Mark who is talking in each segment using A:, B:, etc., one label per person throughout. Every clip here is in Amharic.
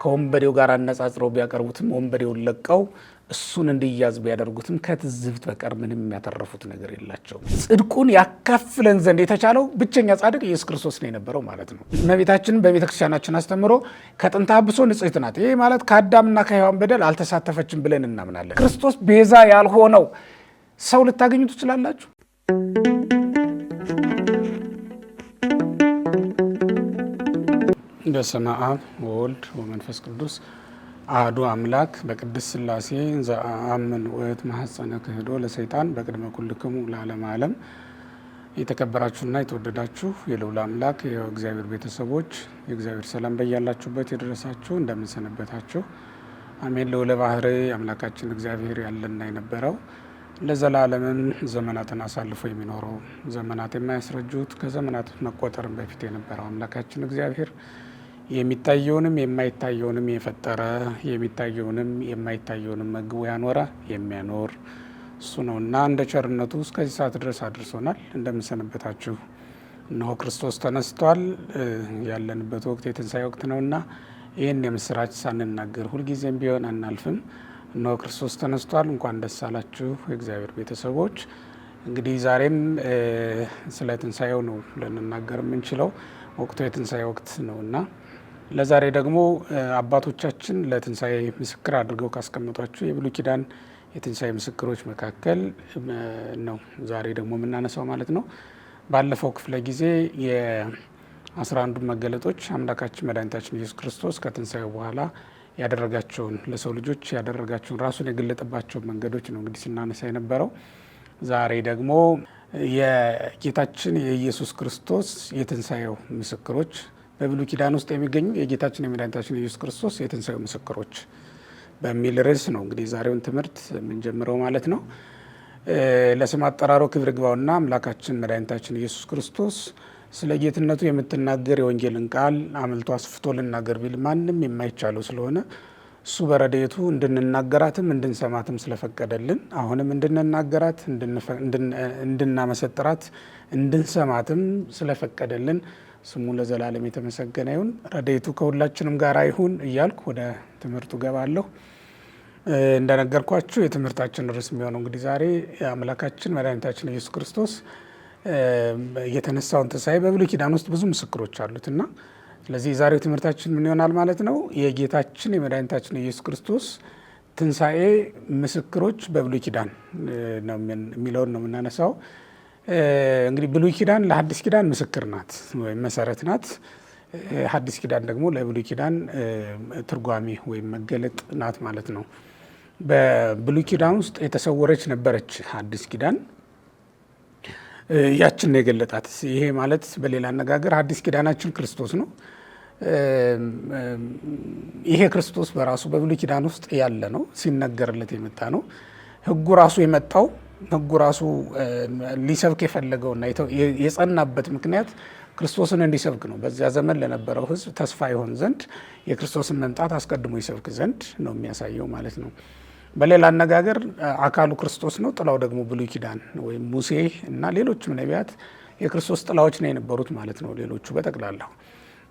A: ከወንበዴው ጋር አነጻጽረው ቢያቀርቡትም ወንበዴውን ለቀው እሱን እንዲያዝ ቢያደርጉትም ከትዝብት በቀር ምንም ያተረፉት ነገር የላቸው። ጽድቁን ያካፍለን ዘንድ የተቻለው ብቸኛ ጻድቅ ኢየሱስ ክርስቶስ ነው የነበረው ማለት ነው። እመቤታችንን በቤተክርስቲያናችን አስተምሮ ከጥንተ አብሶ ንጽሕት ናት። ይሄ ማለት ከአዳምና ከሔዋን በደል አልተሳተፈችም ብለን እናምናለን። ክርስቶስ ቤዛ ያልሆነው ሰው ልታገኙ ትችላላችሁ? በስመ አብ ወወልድ ወመንፈስ ቅዱስ አሐዱ አምላክ በቅድስት ሥላሴ ዘአምን ወእት ማኅፀነ ክህዶ ለሰይጣን በቅድመ ኩልክሙ ለዓለመ ዓለም። የተከበራችሁና የተወደዳችሁ የልዑል አምላክ የእግዚአብሔር ቤተሰቦች የእግዚአብሔር ሰላም በያላችሁበት የደረሳችሁ እንደምንሰነበታችሁ አሜን። ልዑለ ባሕርይ አምላካችን እግዚአብሔር ያለና የነበረው ለዘላለምም ዘመናትን አሳልፎ የሚኖረው ዘመናት የማያስረጁት ከዘመናት መቆጠርም በፊት የነበረው አምላካችን እግዚአብሔር የሚታየውንም የማይታየውንም የፈጠረ የሚታየውንም የማይታየውንም መግቦ ያኖረ የሚያኖር እሱ ነውና እንደ ቸርነቱ እስከዚህ ሰዓት ድረስ አድርሶናል። እንደምንሰነበታችሁ እነሆ ክርስቶስ ተነስቷል። ያለንበት ወቅት የትንሣኤ ወቅት ነውና ይህን የምስራች ሳንናገር ሁልጊዜም ቢሆን አናልፍም። እነሆ ክርስቶስ ተነስቷል። እንኳን ደስ አላችሁ የእግዚአብሔር ቤተሰቦች። እንግዲህ ዛሬም ስለ ትንሣኤው ነው ልንናገር የምንችለው። ወቅቱ የትንሣኤ ወቅት ነውና ለዛሬ ደግሞ አባቶቻችን ለትንሣኤ ምስክር አድርገው ካስቀመጧቸው የብሉይ ኪዳን የትንሣኤ ምስክሮች መካከል ነው ዛሬ ደግሞ የምናነሳው ማለት ነው። ባለፈው ክፍለ ጊዜ የ11ዱን መገለጦች አምላካችን መድኃኒታችን ኢየሱስ ክርስቶስ ከትንሣኤው በኋላ ያደረጋቸውን ለሰው ልጆች ያደረጋቸውን ራሱን የገለጠባቸውን መንገዶች ነው እንግዲህ ስናነሳ የነበረው። ዛሬ ደግሞ የጌታችን የኢየሱስ ክርስቶስ የትንሣኤው ምስክሮች በብሉይ ኪዳን ውስጥ የሚገኙ የጌታችን የመድኃኒታችን የኢየሱስ ክርስቶስ የትንሣኤው ምስክሮች በሚል ርዕስ ነው እንግዲህ ዛሬውን ትምህርት የምንጀምረው ማለት ነው። ለስም አጠራሮ ክብር ይግባውና አምላካችን መድኃኒታችን ኢየሱስ ክርስቶስ ስለ ጌትነቱ የምትናገር የወንጌልን ቃል አመልቶ አስፍቶ ልናገር ቢል ማንም የማይቻለው ስለሆነ እሱ በረድኤቱ እንድንናገራትም እንድንሰማትም ስለፈቀደልን አሁንም እንድንናገራት እንድናመሰጥራት እንድንሰማትም ስለፈቀደልን ስሙ ለዘላለም የተመሰገነ ይሁን። ረድኤቱ ከሁላችንም ጋር ይሁን እያልኩ ወደ ትምህርቱ ገባለሁ። እንደነገርኳችሁ የትምህርታችን ርዕስ የሚሆነው እንግዲህ ዛሬ የአምላካችን መድኃኒታችን ኢየሱስ ክርስቶስ የተነሳውን ትንሣኤ በብሉይ ኪዳን ውስጥ ብዙ ምስክሮች አሉትና ስለዚህ የዛሬው ትምህርታችን ምን ይሆናል ማለት ነው? የጌታችን የመድኃኒታችን የኢየሱስ ክርስቶስ ትንሣኤ ምስክሮች በብሉይ ኪዳን ነው የሚለውን ነው የምናነሳው። እንግዲህ ብሉይ ኪዳን ለሐዲስ ኪዳን ምስክር ናት ወይም መሰረት ናት። ሐዲስ ኪዳን ደግሞ ለብሉይ ኪዳን ትርጓሜ ወይም መገለጥ ናት ማለት ነው። በብሉይ ኪዳን ውስጥ የተሰወረች ነበረች ሐዲስ ኪዳን ያችን ነው የገለጣት። ይሄ ማለት በሌላ አነጋገር ሐዲስ ኪዳናችን ክርስቶስ ነው። ይሄ ክርስቶስ በራሱ በብሉይ ኪዳን ውስጥ ያለ ነው፣ ሲነገርለት የመጣ ነው። ሕጉ ራሱ የመጣው ሕጉ ራሱ ሊሰብክ የፈለገውና የጸናበት ምክንያት ክርስቶስን እንዲሰብክ ነው። በዚያ ዘመን ለነበረው ሕዝብ ተስፋ ይሆን ዘንድ የክርስቶስን መምጣት አስቀድሞ ይሰብክ ዘንድ ነው የሚያሳየው ማለት ነው። በሌላ አነጋገር አካሉ ክርስቶስ ነው፣ ጥላው ደግሞ ብሉይ ኪዳን ወይም ሙሴ እና ሌሎችም ነቢያት የክርስቶስ ጥላዎች ነው የነበሩት ማለት ነው። ሌሎቹ በጠቅላላው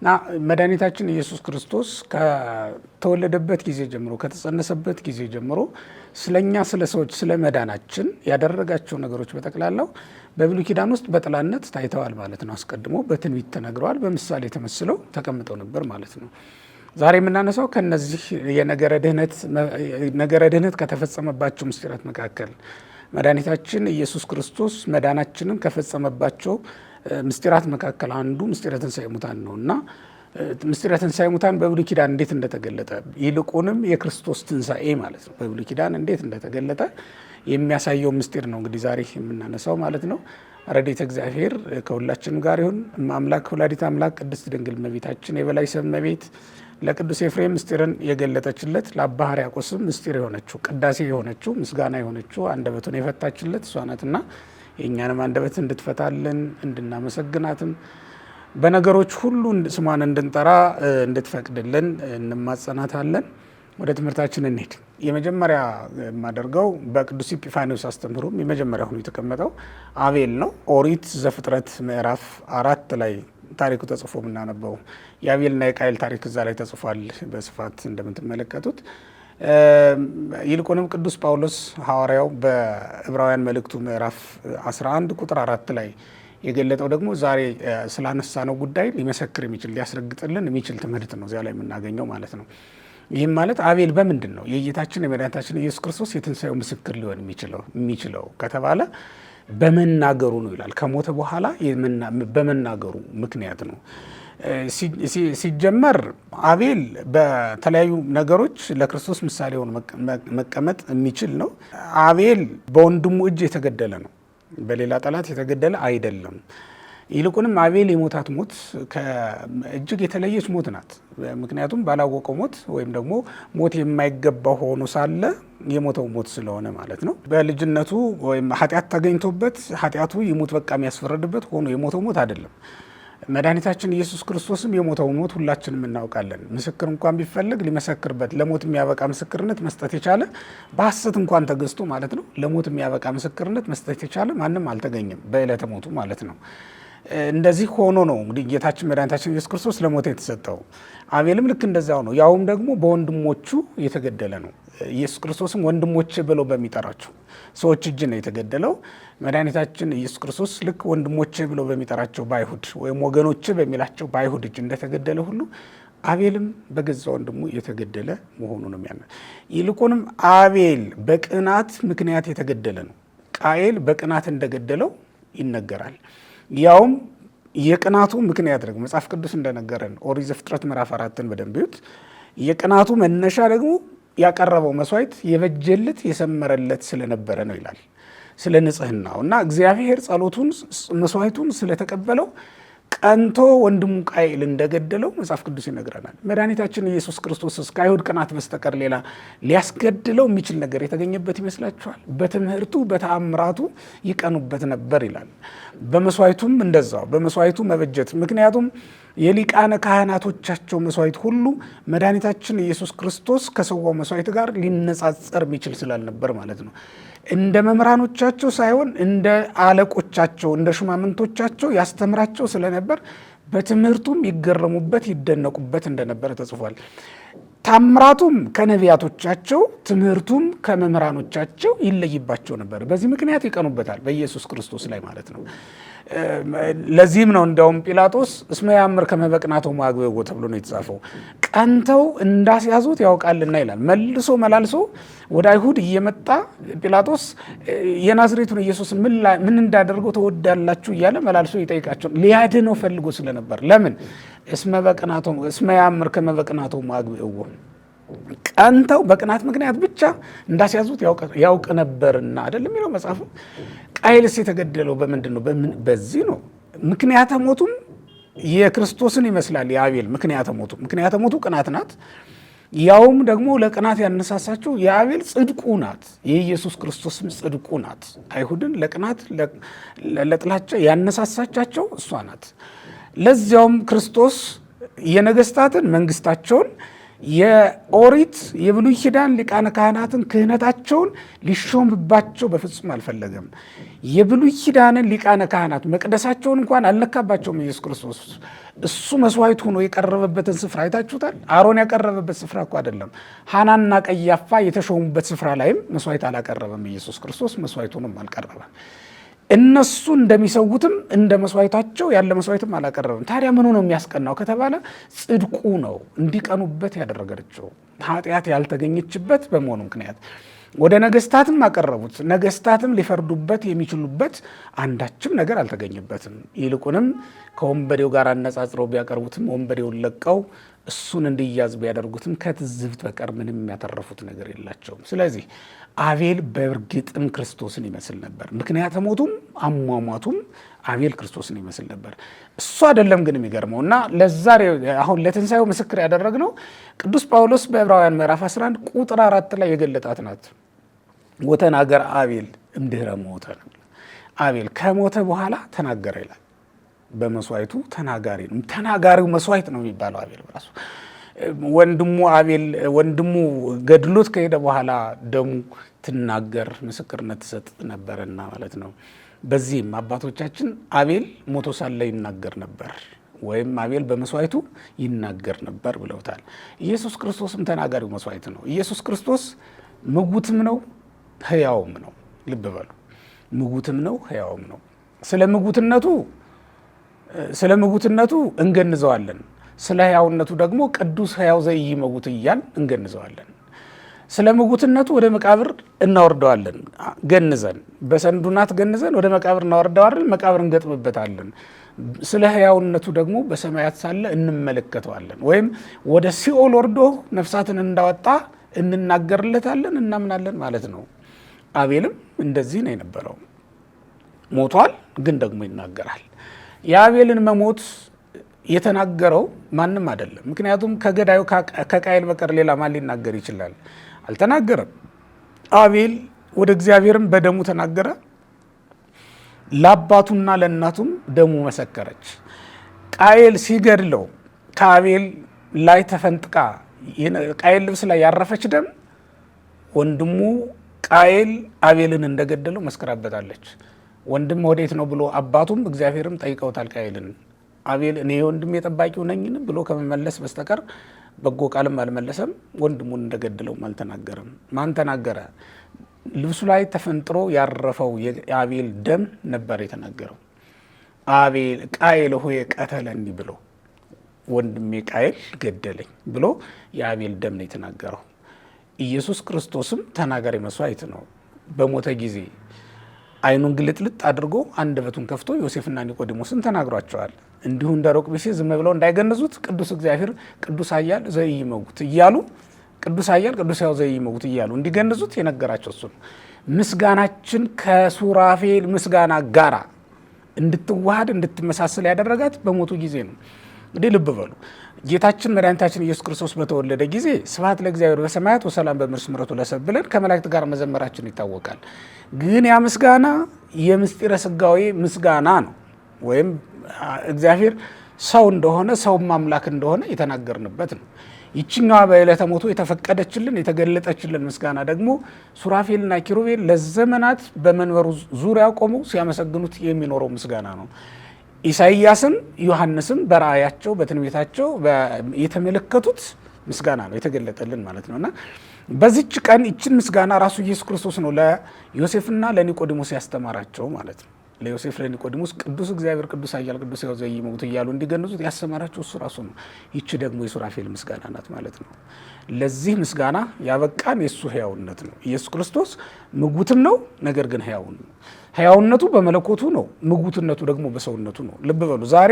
A: እና መድኃኒታችን ኢየሱስ ክርስቶስ ከተወለደበት ጊዜ ጀምሮ ከተጸነሰበት ጊዜ ጀምሮ ስለኛ ስለ ሰዎች ስለ መዳናችን ያደረጋቸው ነገሮች በጠቅላላው በብሉይ ኪዳን ውስጥ በጥላነት ታይተዋል ማለት ነው። አስቀድሞ በትንቢት ተነግረዋል፣ በምሳሌ ተመስለው ተቀምጠው ነበር ማለት ነው። ዛሬ የምናነሳው ከነዚህ የነገረ ድህነት ከተፈጸመባቸው ምስጢራት መካከል መድኃኒታችን ኢየሱስ ክርስቶስ መዳናችንን ከፈጸመባቸው ምስጢራት መካከል አንዱ ምስጢረ ትንሣኤ ሙታን ነው እና ምስጢረ ትንሣኤ ሙታን በብሉይ ኪዳን እንዴት እንደተገለጠ ይልቁንም የክርስቶስ ትንሣኤ ማለት ነው በብሉይ ኪዳን እንዴት እንደተገለጠ የሚያሳየው ምስጢር ነው እንግዲህ ዛሬ የምናነሳው ማለት ነው። ረድኤተ እግዚአብሔር ከሁላችንም ጋር ይሁን። አምላክ ወላዲተ አምላክ ቅድስት ድንግል እመቤታችን የበላይ ሰብ እመቤት ለቅዱስ ኤፍሬም ምስጢርን የገለጠችለት ለአባ ሕርያቆስም ምስጢር የሆነችው ቅዳሴ የሆነችው ምስጋና የሆነችው አንደበቱን የፈታችለት እሷ ናትና የእኛንም አንደበት እንድትፈታልን እንድናመሰግናትም በነገሮች ሁሉ ስሟን እንድንጠራ እንድትፈቅድልን እንማጸናታለን። ወደ ትምህርታችን እንሄድ። የመጀመሪያ የማደርገው በቅዱስ ኢጲፋንዮስ አስተምህሮም የመጀመሪያ ሆኖ የተቀመጠው አቤል ነው። ኦሪት ዘፍጥረት ምዕራፍ 4 ላይ ታሪኩ ተጽፎ የምናነበው። የአቤልና የቃየል ታሪክ እዛ ላይ ተጽፏል በስፋት እንደምትመለከቱት። ይልቁንም ቅዱስ ጳውሎስ ሐዋርያው በዕብራውያን መልእክቱ ምዕራፍ 11 ቁጥር 4 ላይ የገለጠው ደግሞ ዛሬ ስላነሳነው ጉዳይ ሊመሰክር የሚችል ሊያስረግጥልን የሚችል ትምህርት ነው እዚያ ላይ የምናገኘው ማለት ነው። ይህም ማለት አቤል በምንድን ነው የጌታችን የመድኃኒታችን ኢየሱስ ክርስቶስ የትንሣኤው ምስክር ሊሆን የሚችለው ከተባለ በመናገሩ ነው ይላል። ከሞተ በኋላ በመናገሩ ምክንያት ነው። ሲጀመር አቤል በተለያዩ ነገሮች ለክርስቶስ ምሳሌ ሆኖ መቀመጥ የሚችል ነው። አቤል በወንድሙ እጅ የተገደለ ነው፣ በሌላ ጠላት የተገደለ አይደለም። ይልቁንም አቤል የሞታት ሞት እጅግ የተለየች ሞት ናት። ምክንያቱም ባላወቀው ሞት ወይም ደግሞ ሞት የማይገባው ሆኖ ሳለ የሞተው ሞት ስለሆነ ማለት ነው። በልጅነቱ ወይም ኃጢአት ተገኝቶበት ኃጢአቱ ይሙት በቃ የሚያስፈረድበት ሆኖ የሞተው ሞት አይደለም። መድኃኒታችን ኢየሱስ ክርስቶስም የሞተው ሞት ሁላችንም እናውቃለን። ምስክር እንኳን ቢፈልግ ሊመሰክርበት ለሞት የሚያበቃ ምስክርነት መስጠት የቻለ በሐሰት እንኳን ተገዝቶ ማለት ነው ለሞት የሚያበቃ ምስክርነት መስጠት የቻለ ማንም አልተገኘም በዕለተ ሞቱ ማለት ነው። እንደዚህ ሆኖ ነው እንግዲህ ጌታችን መድኃኒታችን ኢየሱስ ክርስቶስ ለሞት የተሰጠው። አቤልም ልክ እንደዛው ነው። ያውም ደግሞ በወንድሞቹ የተገደለ ነው። ኢየሱስ ክርስቶስም ወንድሞቼ ብለው በሚጠራቸው ሰዎች እጅ ነው የተገደለው። መድኃኒታችን ኢየሱስ ክርስቶስ ልክ ወንድሞቼ ብለው በሚጠራቸው በአይሁድ ወይም ወገኖቼ በሚላቸው በአይሁድ እጅ እንደተገደለ ሁሉ አቤልም በገዛ ወንድሙ የተገደለ መሆኑ ነው የሚያምነው። ይልቁንም አቤል በቅናት ምክንያት የተገደለ ነው። ቃየል በቅናት እንደገደለው ይነገራል። ያውም የቅናቱ ምክንያት ደግሞ መጽሐፍ ቅዱስ እንደነገረን ኦሪት ዘፍጥረት ምዕራፍ 4ን በደንብ ይዩት። የቅናቱ መነሻ ደግሞ ያቀረበው መስዋዕት የበጀለት የሰመረለት ስለነበረ ነው ይላል። ስለ ንጽህናው እና እግዚአብሔር ጸሎቱን መስዋዕቱን ስለተቀበለው ቀንቶ ወንድሙ ቃየል እንደገደለው መጽሐፍ ቅዱስ ይነግረናል። መድኃኒታችን ኢየሱስ ክርስቶስ ከአይሁድ ቅናት በስተቀር ሌላ ሊያስገድለው የሚችል ነገር የተገኘበት ይመስላችኋል? በትምህርቱ በተአምራቱ ይቀኑበት ነበር ይላል። በመስዋዕቱም እንደዛው በመስዋዕቱ መበጀት። ምክንያቱም የሊቃነ ካህናቶቻቸው መስዋዕት ሁሉ መድኃኒታችን ኢየሱስ ክርስቶስ ከሰዋው መስዋዕት ጋር ሊነጻጸር የሚችል ስላልነበር ማለት ነው። እንደ መምህራኖቻቸው ሳይሆን እንደ አለቆቻቸው እንደ ሹማምንቶቻቸው ያስተምራቸው ስለነበር በትምህርቱም ይገረሙበት ይደነቁበት እንደነበረ ተጽፏል። ታምራቱም ከነቢያቶቻቸው ትምህርቱም ከመምህራኖቻቸው ይለይባቸው ነበር። በዚህ ምክንያት ይቀኑበታል በኢየሱስ ክርስቶስ ላይ ማለት ነው። ለዚህም ነው እንዲያውም ጲላጦስ እስመ ያምር ከመ በቅናቶሙ አግብእዎ ተብሎ ነው የተጻፈው። ቀንተው እንዳስያዙት ያውቃልና ይላል። መልሶ መላልሶ ወደ አይሁድ እየመጣ ጲላጦስ የናዝሬቱን ኢየሱስን ምን እንዳደርገው ተወዳላችሁ እያለ መላልሶ ይጠይቃቸው ሊያድነው ፈልጎ ስለነበር። ለምን? እስመ ያምር ከመ በቅናቶሙ አግብእዎ ቀንተው በቅናት ምክንያት ብቻ እንዳስያዙት ያውቅ ነበርና አይደለም የሚለው መጽሐፉ። ቃየልስ የተገደለው በምንድን ነው? በዚህ ነው። ምክንያተ ሞቱም የክርስቶስን ይመስላል። የአቤል ምክንያተ ሞቱ ቅናት ናት። ያውም ደግሞ ለቅናት ያነሳሳቸው የአቤል ጽድቁ ናት፣ የኢየሱስ ክርስቶስም ጽድቁ ናት። አይሁድን ለቅናት ለጥላቻ ያነሳሳቻቸው እሷ ናት። ለዚያውም ክርስቶስ የነገስታትን መንግስታቸውን የኦሪት የብሉይ ኪዳን ሊቃነ ካህናትን ክህነታቸውን ሊሾምባቸው በፍጹም አልፈለገም። የብሉይ ኪዳንን ሊቃነ ካህናት መቅደሳቸውን እንኳን አልነካባቸውም ኢየሱስ ክርስቶስ። እሱ መስዋዕት ሆኖ የቀረበበትን ስፍራ አይታችሁታል። አሮን ያቀረበበት ስፍራ እኮ አይደለም። ሐናና ቀያፋ የተሾሙበት ስፍራ ላይም መስዋዕት አላቀረበም ኢየሱስ ክርስቶስ። መስዋዕቱንም አልቀረበም። እነሱ እንደሚሰውትም እንደ መስዋዕታቸው ያለ መስዋዕትም አላቀረበም። ታዲያ ምኑ ነው የሚያስቀናው ከተባለ ጽድቁ ነው እንዲቀኑበት ያደረገችው፣ ኃጢአት ያልተገኘችበት በመሆኑ ምክንያት። ወደ ነገስታትም አቀረቡት። ነገስታትም ሊፈርዱበት የሚችሉበት አንዳችም ነገር አልተገኘበትም። ይልቁንም ከወንበዴው ጋር አነጻጽረው ቢያቀርቡትም ወንበዴውን ለቀው እሱን እንዲያዝ ቢያደርጉትም ከትዝብት በቀር ምንም ያተረፉት ነገር የላቸውም። ስለዚህ አቤል በእርግጥም ክርስቶስን ይመስል ነበር። ምክንያተ ሞቱም አሟሟቱም አቤል ክርስቶስን ይመስል ነበር። እሱ አይደለም ግን የሚገርመው እና ለዛሬ አሁን ለትንሣኤው ምስክር ያደረግነው ቅዱስ ጳውሎስ በዕብራውያን ምዕራፍ 11 ቁጥር 4 ላይ የገለጣት ናት። ወተናገር አቤል እምድኅረ ሞተ። አቤል ከሞተ በኋላ ተናገረ ይላል። በመስዋዕቱ ተናጋሪ ነው። ተናጋሪው መስዋዕት ነው የሚባለው አቤል ራሱ። ወንድሙ ገድሎት ከሄደ በኋላ ደሙ ትናገር ምስክርነት ትሰጥ ነበርና ማለት ነው። በዚህም አባቶቻችን አቤል ሞቶ ሳለ ይናገር ነበር ወይም አቤል በመስዋዕቱ ይናገር ነበር ብለውታል። ኢየሱስ ክርስቶስም ተናጋሪው መስዋዕት ነው። ኢየሱስ ክርስቶስ ምጉትም ነው ሕያውም ነው። ልብ በሉ፣ ምጉትም ነው ሕያውም ነው። ስለ ምጉትነቱ እንገንዘዋለን። ስለ ሕያውነቱ ደግሞ ቅዱስ ሕያው ዘኢይመውት እያል እንገንዘዋለን። ስለ ምጉትነቱ ወደ መቃብር እናወርደዋለን ገንዘን፣ በሰንዱናት ገንዘን ወደ መቃብር እናወርደዋለን፣ መቃብር እንገጥምበታለን። ስለ ሕያውነቱ ደግሞ በሰማያት ሳለ እንመለከተዋለን፣ ወይም ወደ ሲኦል ወርዶ ነፍሳትን እንዳወጣ እንናገርለታለን፣ እናምናለን ማለት ነው። አቤልም እንደዚህ ነው የነበረው። ሞቷል፣ ግን ደግሞ ይናገራል። የአቤልን መሞት የተናገረው ማንም አይደለም። ምክንያቱም ከገዳዩ ከቃየል በቀር ሌላ ማን ሊናገር ይችላል? አልተናገረም። አቤል ወደ እግዚአብሔርም በደሙ ተናገረ፣ ለአባቱና ለእናቱም ደሙ መሰከረች። ቃየል ሲገድለው ከአቤል ላይ ተፈንጥቃ ቃየል ልብስ ላይ ያረፈች ደም ወንድሙ ቃየል አቤልን እንደገደለው መስክራበታለች። ወንድም ወዴት ነው ብሎ አባቱም እግዚአብሔርም ጠይቀውታል ቃየልን። አቤል እኔ ወንድም የጠባቂው ነኝን ብሎ ከመመለስ በስተቀር በጎ ቃልም አልመለሰም። ወንድሙን እንደገደለውም አልተናገረም። ማን ተናገረ? ልብሱ ላይ ተፈንጥሮ ያረፈው የአቤል ደም ነበር የተናገረው። አቤል ቃየል ሆይ ቀተለኒ ብሎ ወንድሜ ቃየል ገደለኝ ብሎ የአቤል ደም ነው የተናገረው። ኢየሱስ ክርስቶስም ተናጋሪ መስዋዕት ነው። በሞተ ጊዜ ዓይኑን ግልጥልጥ አድርጎ አንደበቱን ከፍቶ ዮሴፍና ኒቆዲሞስን ተናግሯቸዋል። እንዲሁ እንደ ሩቅ ብእሲ ዝም ብለው እንዳይገንዙት ቅዱስ እግዚአብሔር ቅዱስ ኃያል ዘኢይመውት እያሉ ቅዱስ ኃያል ቅዱስ ሕያው ዘኢይመውት እያሉ እንዲገንዙት የነገራቸው እሱ ነው። ምስጋናችን ከሱራፌል ምስጋና ጋራ እንድትዋሃድ እንድትመሳሰል ያደረጋት በሞቱ ጊዜ ነው። እንግዲህ ልብ በሉ፣ ጌታችን መድኃኒታችን ኢየሱስ ክርስቶስ በተወለደ ጊዜ ስብሐት ለእግዚአብሔር በሰማያት ወሰላም በምድር ስምረቱ ለሰብእ ብለን ከመላእክት ጋር መዘመራችን ይታወቃል። ግን ያ ምስጋና የምስጢረ ሥጋዌ ምስጋና ነው። ወይም እግዚአብሔር ሰው እንደሆነ ሰውም አምላክ እንደሆነ የተናገርንበት ነው። ይችኛዋ በዕለተ ሞቱ የተፈቀደችልን የተገለጠችልን ምስጋና ደግሞ ሱራፌልና ኪሩቤል ለዘመናት በመንበሩ ዙሪያ ቆመው ሲያመሰግኑት የሚኖረው ምስጋና ነው። ኢሳይያስም ዮሐንስም በራእያቸው በትንቢታቸው የተመለከቱት ምስጋና ነው የተገለጠልን ማለት ነውና በዚች ቀን ይችን ምስጋና ራሱ ኢየሱስ ክርስቶስ ነው ለዮሴፍና ለኒቆዲሞስ ያስተማራቸው ማለት ነው። ለዮሴፍ ለኒቆዲሞስ ቅዱስ እግዚአብሔር ቅዱስ ኃያል ቅዱስ ሕያው ዘኢይመውት እያሉ እንዲገንዙት ያስተማራቸው እሱ ራሱ ነው። ይቺ ደግሞ የሱራፌል ምስጋና ናት ማለት ነው። ለዚህ ምስጋና ያበቃን የእሱ ሕያውነት ነው። ኢየሱስ ክርስቶስ ምጉትም ነው፣ ነገር ግን ሕያው ነው። ሕያውነቱ በመለኮቱ ነው፣ ምጉትነቱ ደግሞ በሰውነቱ ነው። ልብ በሉ፣ ዛሬ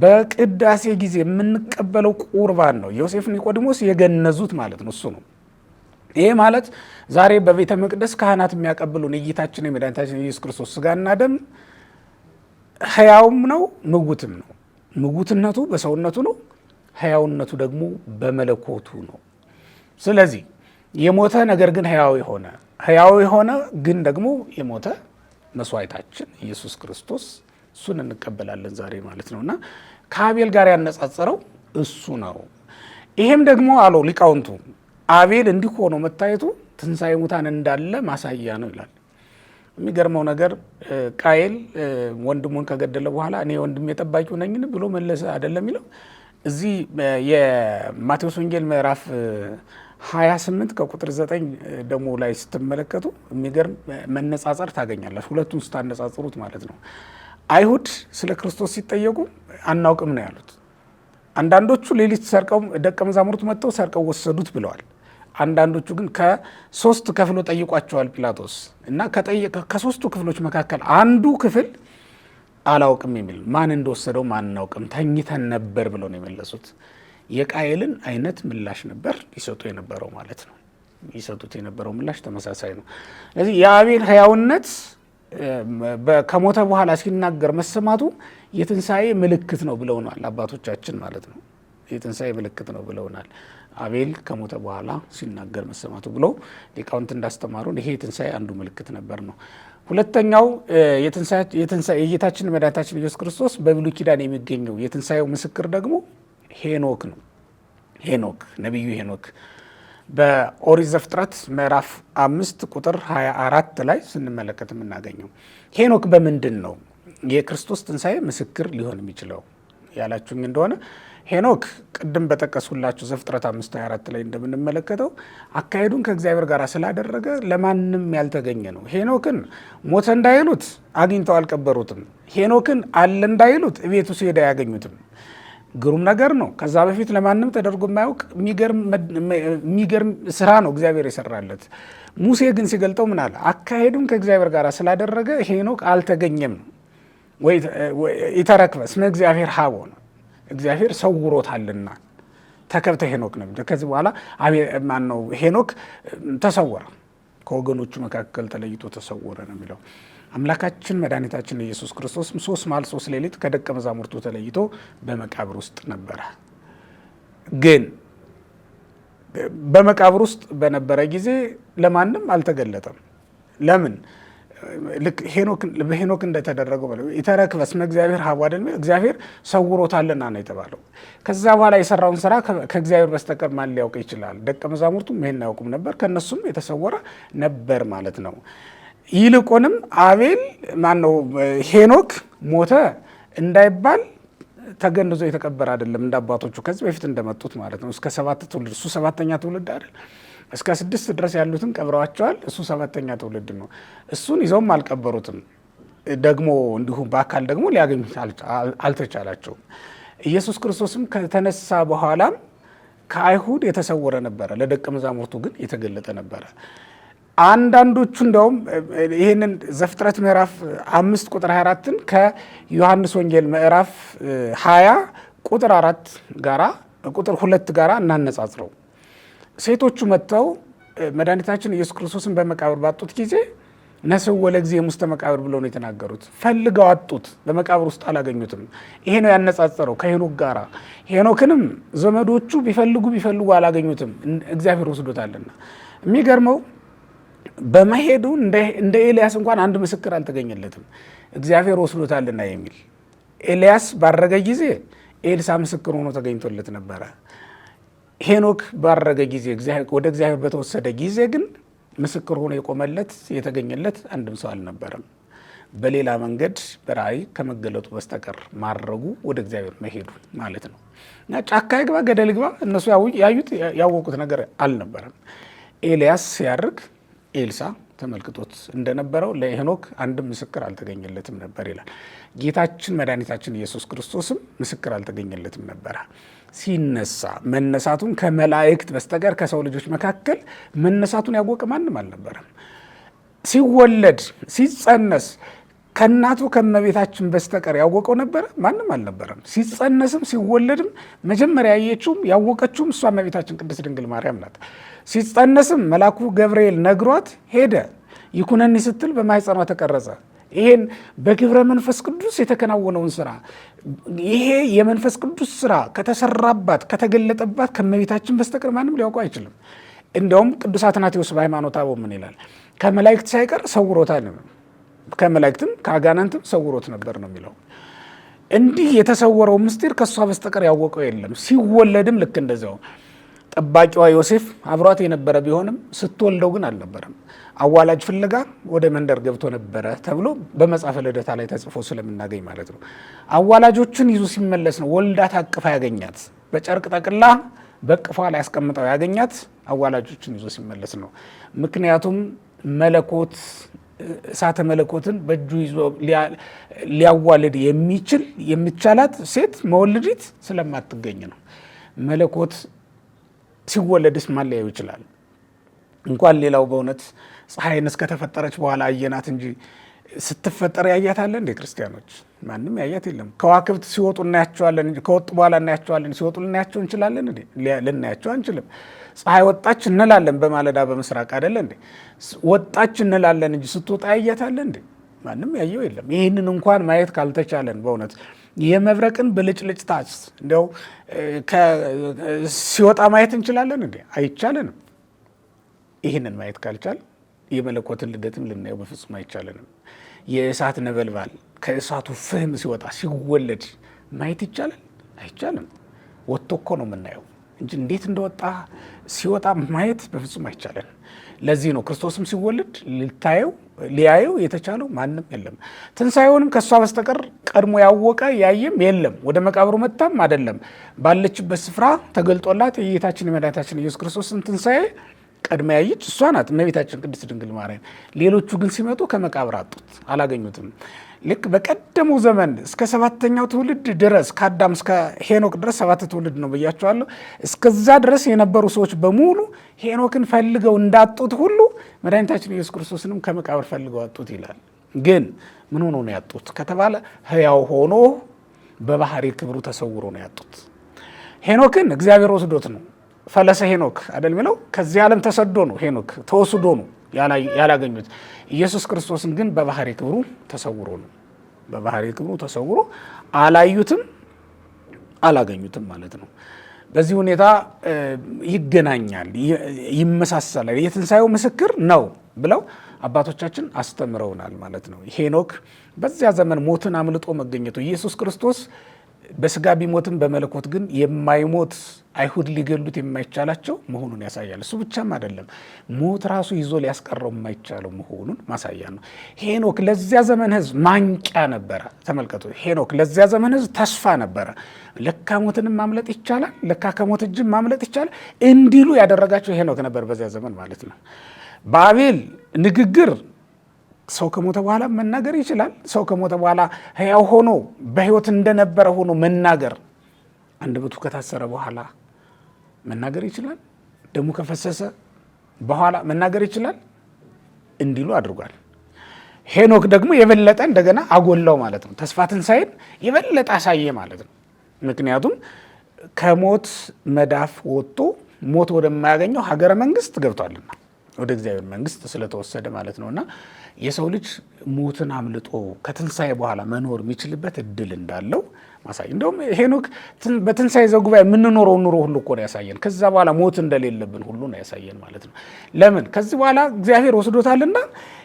A: በቅዳሴ ጊዜ የምንቀበለው ቁርባን ነው ዮሴፍ ኒቆዲሞስ የገነዙት ማለት ነው። እሱ ነው። ይሄ ማለት ዛሬ በቤተ መቅደስ ካህናት የሚያቀብሉን የጌታችን የመድኃኒታችን ኢየሱስ ክርስቶስ ስጋና ደም ሕያውም ነው ምጉትም ነው። ምጉትነቱ በሰውነቱ ነው፣ ሕያውነቱ ደግሞ በመለኮቱ ነው። ስለዚህ የሞተ ነገር ግን ሕያው የሆነ ግን ደግሞ የሞተ መስዋዕታችን ኢየሱስ ክርስቶስ እሱን እንቀበላለን ዛሬ ማለት ነውና ከአቤል ጋር ያነጻጸረው እሱ ነው። ይሄም ደግሞ አለው ሊቃውንቱ አቤል እንዲህ ሆኖ መታየቱ ትንሣኤ ሙታን እንዳለ ማሳያ ነው ይላል። የሚገርመው ነገር ቃየል ወንድሙን ከገደለ በኋላ እኔ ወንድም የጠባቂው ነኝን ብሎ መለሰ አይደለም የሚለው። እዚህ የማቴዎስ ወንጌል ምዕራፍ 28 ከቁጥር 9 ደግሞ ላይ ስትመለከቱ የሚገርም መነጻጸር ታገኛላችሁ። ሁለቱን ስታነጻጽሩት ማለት ነው። አይሁድ ስለ ክርስቶስ ሲጠየቁ አናውቅም ነው ያሉት። አንዳንዶቹ ሌሊት ሰርቀው ደቀ መዛሙርቱ መጥተው ሰርቀው ወሰዱት ብለዋል። አንዳንዶቹ ግን ከሶስት ከፍሎ ጠይቋቸዋል ጲላጦስ እና ከሶስቱ ክፍሎች መካከል አንዱ ክፍል አላውቅም የሚል ማን እንደወሰደው ማን አናውቅም ተኝተን ነበር ብለው ነው የመለሱት። የቃየልን አይነት ምላሽ ነበር ይሰጡ የነበረው ማለት ነው። ይሰጡት የነበረው ምላሽ ተመሳሳይ ነው። ስለዚህ የአቤል ሕያውነት ከሞተ በኋላ ሲናገር መሰማቱ የትንሣኤ ምልክት ነው ብለውናል አባቶቻችን ማለት ነው። የትንሣኤ ምልክት ነው ብለውናል። አቤል ከሞተ በኋላ ሲናገር መሰማቱ ብለው ሊቃውንት እንዳስተማሩን ይሄ የትንሣኤ አንዱ ምልክት ነበር ነው። ሁለተኛው የጌታችን መድኃኒታችን ኢየሱስ ክርስቶስ በብሉይ ኪዳን የሚገኘው የትንሣኤው ምስክር ደግሞ ሄኖክ ነው። ነቢዩ ሄኖክ በኦሪት ዘፍጥረት ምዕራፍ 5 ቁጥር 24 ላይ ስንመለከት የምናገኘው ሄኖክ በምንድን ነው የክርስቶስ ትንሣኤ ምስክር ሊሆን የሚችለው ያላችሁኝ እንደሆነ ሄኖክ ቅድም በጠቀስኩላችሁ ዘፍጥረት 5:24 ላይ እንደምንመለከተው አካሄዱን ከእግዚአብሔር ጋር ስላደረገ ለማንም ያልተገኘ ነው። ሄኖክን ሞተ እንዳይሉት አግኝተው አልቀበሩትም። ሄኖክን አለ እንዳይሉት እቤቱ ሲሄድ አያገኙትም። ግሩም ነገር ነው። ከዛ በፊት ለማንም ተደርጎ የማያውቅ የሚገርም ስራ ነው እግዚአብሔር የሰራለት። ሙሴ ግን ሲገልጠው ምን አለ? አካሄዱን ከእግዚአብሔር ጋር ስላደረገ ሄኖክ አልተገኘም ወይ ይተረክበ እስመ እግዚአብሔር ሀቦ ነው፣ እግዚአብሔር ሰውሮታልና ተከብተ ሄኖክ ነው። ከዚህ በኋላ ማነው ሄኖክ ተሰወረ፣ ከወገኖቹ መካከል ተለይቶ ተሰወረ ነው የሚለው። አምላካችን መድኃኒታችን ኢየሱስ ክርስቶስ 3 መዓልት 3 ሌሊት ከደቀ መዛሙርቱ ተለይቶ በመቃብር ውስጥ ነበረ። ግን በመቃብር ውስጥ በነበረ ጊዜ ለማንም አልተገለጠም። ለምን? ልክ በሄኖክ እንደተደረገው ይተረክበ እስመ እግዚአብሔር ሀቦ አይደል? እግዚአብሔር ሰውሮታልና ነው የተባለው። ከዛ በኋላ የሰራውን ስራ ከእግዚአብሔር በስተቀር ማን ሊያውቅ ይችላል? ደቀ መዛሙርቱም ይሄን አያውቁም ነበር፣ ከነሱም የተሰወረ ነበር ማለት ነው። ይልቁንም አቤል ማነው ሄኖክ ሞተ እንዳይባል ተገንዞ የተቀበረ አይደለም፣ እንደ አባቶቹ ከዚህ በፊት እንደመጡት ማለት ነው። እስከ 7 ትውልድ፣ እሱ 7ኛ ትውልድ አይደል? እስከ 6 ድረስ ያሉትን ቀብረዋቸዋል። እሱ 7ኛ ትውልድ ነው። እሱን ይዘውም አልቀበሩትም። ደግሞ እንዲሁም በአካል ደግሞ ሊያገኙት አልተቻላቸውም። ኢየሱስ ክርስቶስም ከተነሳ በኋላም ከአይሁድ የተሰወረ ነበረ፣ ለደቀ መዛሙርቱ ግን የተገለጠ ነበረ። አንዳንዶቹ እንደውም ይህንን ዘፍጥረት ምዕራፍ 5 ቁጥር 24ን ከዮሐንስ ወንጌል ምዕራፍ 20 ቁጥር 4 ጋራ ቁጥር 2 ጋራ እናነጻጽረው። ሴቶቹ መጥተው መድኃኒታችን ኢየሱስ ክርስቶስን በመቃብር ባጡት ጊዜ ነስው ለጊዜ ውስተ መቃብር ብለው ነው የተናገሩት። ፈልገው አጡት፣ በመቃብር ውስጥ አላገኙትም። ይሄ ነው ያነጻጸረው ከሄኖክ ጋራ። ሄኖክንም ዘመዶቹ ቢፈልጉ አላገኙትም፣ እግዚአብሔር ወስዶታልና። የሚገርመው በመሄዱ እንደ ኤልያስ እንኳን አንድ ምስክር አልተገኘለትም፣ እግዚአብሔር ወስዶታልና የሚል። ኤልያስ ባረገ ጊዜ ኤልሳ ምስክር ሆኖ ተገኝቶለት ነበረ። ሄኖክ ባረገ ጊዜ ወደ እግዚአብሔር በተወሰደ ጊዜ ግን ምስክር ሆኖ የቆመለት የተገኘለት አንድም ሰው አልነበረም። በሌላ መንገድ በራእይ ከመገለጡ በስተቀር ማረጉ ወደ እግዚአብሔር መሄዱ ማለት ነው። እና ጫካ ይግባ ገደል ይግባ እነሱ ያዩት ያወቁት ነገር አልነበረም። ኤልያስ ሲያርግ ኤልሳ ተመልክቶት እንደነበረው ለሄኖክ አንድም ምስክር አልተገኘለትም ነበር ይላል። ጌታችን መድኃኒታችን ኢየሱስ ክርስቶስም ምስክር አልተገኘለትም ነበረ። ሲነሳ መነሳቱን ከመላእክት በስተቀር ከሰው ልጆች መካከል መነሳቱን ያወቀ ማንም አልነበረም። ሲወለድ ሲጸነስ ከእናቱ ከመቤታችን በስተቀር ያወቀው ነበረ? ማንም አልነበረም። ሲጸነስም ሲወለድም መጀመሪያ ያየችውም ያወቀችውም እሷ እመቤታችን ቅድስት ድንግል ማርያም ናት። ሲጸነስም መልአኩ ገብርኤል ነግሯት ሄደ። ይኩነኒ ስትል በማኅፀኗ ተቀረጸ። ይሄን በግብረ መንፈስ ቅዱስ የተከናወነውን ስራ ይሄ የመንፈስ ቅዱስ ስራ ከተሰራባት ከተገለጠባት ከመቤታችን በስተቀር ማንም ሊያውቀው አይችልም። እንደውም ቅዱስ አትናቴዎስ በሃይማኖተ አበው ምን ይላል? ከመላእክት ሳይቀር ሰውሮታል፣ ከመላእክትም ከአጋናንትም ሰውሮት ነበር ነው የሚለው። እንዲህ የተሰወረው ምስጢር ከእሷ በስተቀር ያወቀው የለም። ሲወለድም ልክ እንደዚያው ጠባቂዋ ዮሴፍ አብሯት የነበረ ቢሆንም ስትወልደው ግን አልነበረም። አዋላጅ ፍለጋ ወደ መንደር ገብቶ ነበረ ተብሎ በመጽሐፈ ልደታ ላይ ተጽፎ ስለምናገኝ ማለት ነው። አዋላጆችን ይዞ ሲመለስ ነው ወልዳ ታቅፋ ያገኛት። በጨርቅ ጠቅላ በቅፏ ላይ ያስቀምጠው ያገኛት አዋላጆችን ይዞ ሲመለስ ነው። ምክንያቱም መለኮት እሳተ መለኮትን በእጁ ይዞ ሊያዋልድ የሚቻላት ሴት መወልዲት ስለማትገኝ ነው። መለኮት ሲወለድስ ማን ሊያዩ ይችላል? እንኳን ሌላው በእውነት ፀሐይን እስከተፈጠረች በኋላ አየናት እንጂ ስትፈጠር ያያታለ እንዴ? ክርስቲያኖች ማንም ያያት የለም። ከዋክብት ሲወጡ እናያቸዋለን እንጂ ከወጡ በኋላ እናያቸዋለን። ሲወጡ ልናያቸው እንችላለን እንዴ? ልናያቸው አንችልም። ፀሐይ ወጣች እንላለን በማለዳ በምስራቅ አይደለ እንዴ? ወጣች እንላለን እንጂ ስትወጣ ያያታለ እንዴ? ማንም ያየው የለም። ይህንን እንኳን ማየት ካልተቻለን በእውነት የመብረቅን ብልጭልጭታች እንደው ሲወጣ ማየት እንችላለን እንዴ? አይቻለንም። ይህንን ማየት ካልቻል የመለኮትን ልደትም ልናየው በፍጹም አይቻለንም። የእሳት ነበልባል ከእሳቱ ፍህም ሲወጣ ሲወለድ ማየት ይቻላል? አይቻልም። ወጥቶ እኮ ነው የምናየው። እንጂ እንዴት እንደወጣ ሲወጣ ማየት በፍጹም አይቻለን። ለዚህ ነው ክርስቶስም ሲወለድ ሊያየው የተቻለው ማንም የለም። ትንሣኤውንም ከእሷ በስተቀር ቀድሞ ያወቀ ያየም የለም። ወደ መቃብሩ መጣም አይደለም፣ ባለችበት ስፍራ ተገልጦላት የጌታችን የመድኃኒታችን ኢየሱስ ክርስቶስን ትንሣኤ ቀድማ ያየች እሷ ናት፣ እመቤታችን ቅድስት ድንግል ማርያም። ሌሎቹ ግን ሲመጡ ከመቃብር አጡት፣ አላገኙትም። ልክ በቀደመው ዘመን እስከ 7ኛው ትውልድ ድረስ ከአዳም እስከ ሄኖክ ድረስ 7 ትውልድ ነው ብያቸዋለሁ። እስከዛ ድረስ የነበሩ ሰዎች በሙሉ ሄኖክን ፈልገው እንዳጡት ሁሉ መድኃኒታችን ኢየሱስ ክርስቶስንም ከመቃብር ፈልገው አጡት ይላል። ግን ምን ሆኖ ነው ያጡት ከተባለ ሕያው ሆኖ በባህሪ ክብሩ ተሰውሮ ነው ያጡት። ሄኖክን እግዚአብሔር ወስዶት ነው፣ ፈለሰ ሄኖክ አይደል የሚለው። ከዚህ ዓለም ተሰዶ ነው ሄኖክ ተወስዶ ነው ያላገኙት። ኢየሱስ ክርስቶስን ግን በባህሪ ክብሩ ተሰውሮ ነው፣ በባህሪ ክብሩ ተሰውሮ አላዩትም፣ አላገኙትም ማለት ነው። በዚህ ሁኔታ ይገናኛል፣ ይመሳሰላል። የትንሣኤው ምስክር ነው ብለው አባቶቻችን አስተምረውናል ማለት ነው። ሄኖክ በዚያ ዘመን ሞትን አምልጦ መገኘቱ ኢየሱስ ክርስቶስ በስጋ ቢሞትም በመለኮት ግን የማይሞት አይሁድ ሊገሉት የማይቻላቸው መሆኑን ያሳያል። እሱ ብቻም አይደለም፣ ሞት ራሱ ይዞ ሊያስቀረው የማይቻለው መሆኑን ማሳያ ነው። ሄኖክ ለዚያ ዘመን ሕዝብ ማንቂያ ነበረ። ተመልከቱ፣ ሄኖክ ለዚያ ዘመን ሕዝብ ተስፋ ነበረ። ለካ ሞትንም ማምለጥ ይቻላል፣ ለካ ከሞት እጅም ማምለጥ ይቻላል እንዲሉ ያደረጋቸው ሄኖክ ነበር በዚያ ዘመን ማለት ነው። በአቤል ንግግር ሰው ከሞተ በኋላ መናገር ይችላል። ሰው ከሞተ በኋላ ሕያው ሆኖ በሕይወት እንደነበረ ሆኖ መናገር፣ አንደበቱ ከታሰረ በኋላ መናገር ይችላል። ደሙ ከፈሰሰ በኋላ መናገር ይችላል እንዲሉ አድርጓል። ሄኖክ ደግሞ የበለጠ እንደገና አጎላው ማለት ነው። ተስፋ ትንሣኤን የበለጠ አሳየ ማለት ነው። ምክንያቱም ከሞት መዳፍ ወጥቶ ሞት ወደማያገኘው ሀገረ መንግስት ገብቷልና ወደ እግዚአብሔር መንግስት ስለተወሰደ ማለት ነውና የሰው ልጅ ሞትን አምልጦ ከትንሣኤ በኋላ መኖር የሚችልበት እድል እንዳለው ማሳየ። እንደውም ሄኖክ በትንሣኤ ዘጉባኤ የምንኖረው ኑሮ ሁሉ እኮ ነው ያሳየን። ከዛ በኋላ ሞት እንደሌለብን ሁሉ ነው ያሳየን ማለት ነው። ለምን? ከዚህ በኋላ እግዚአብሔር ወስዶታልና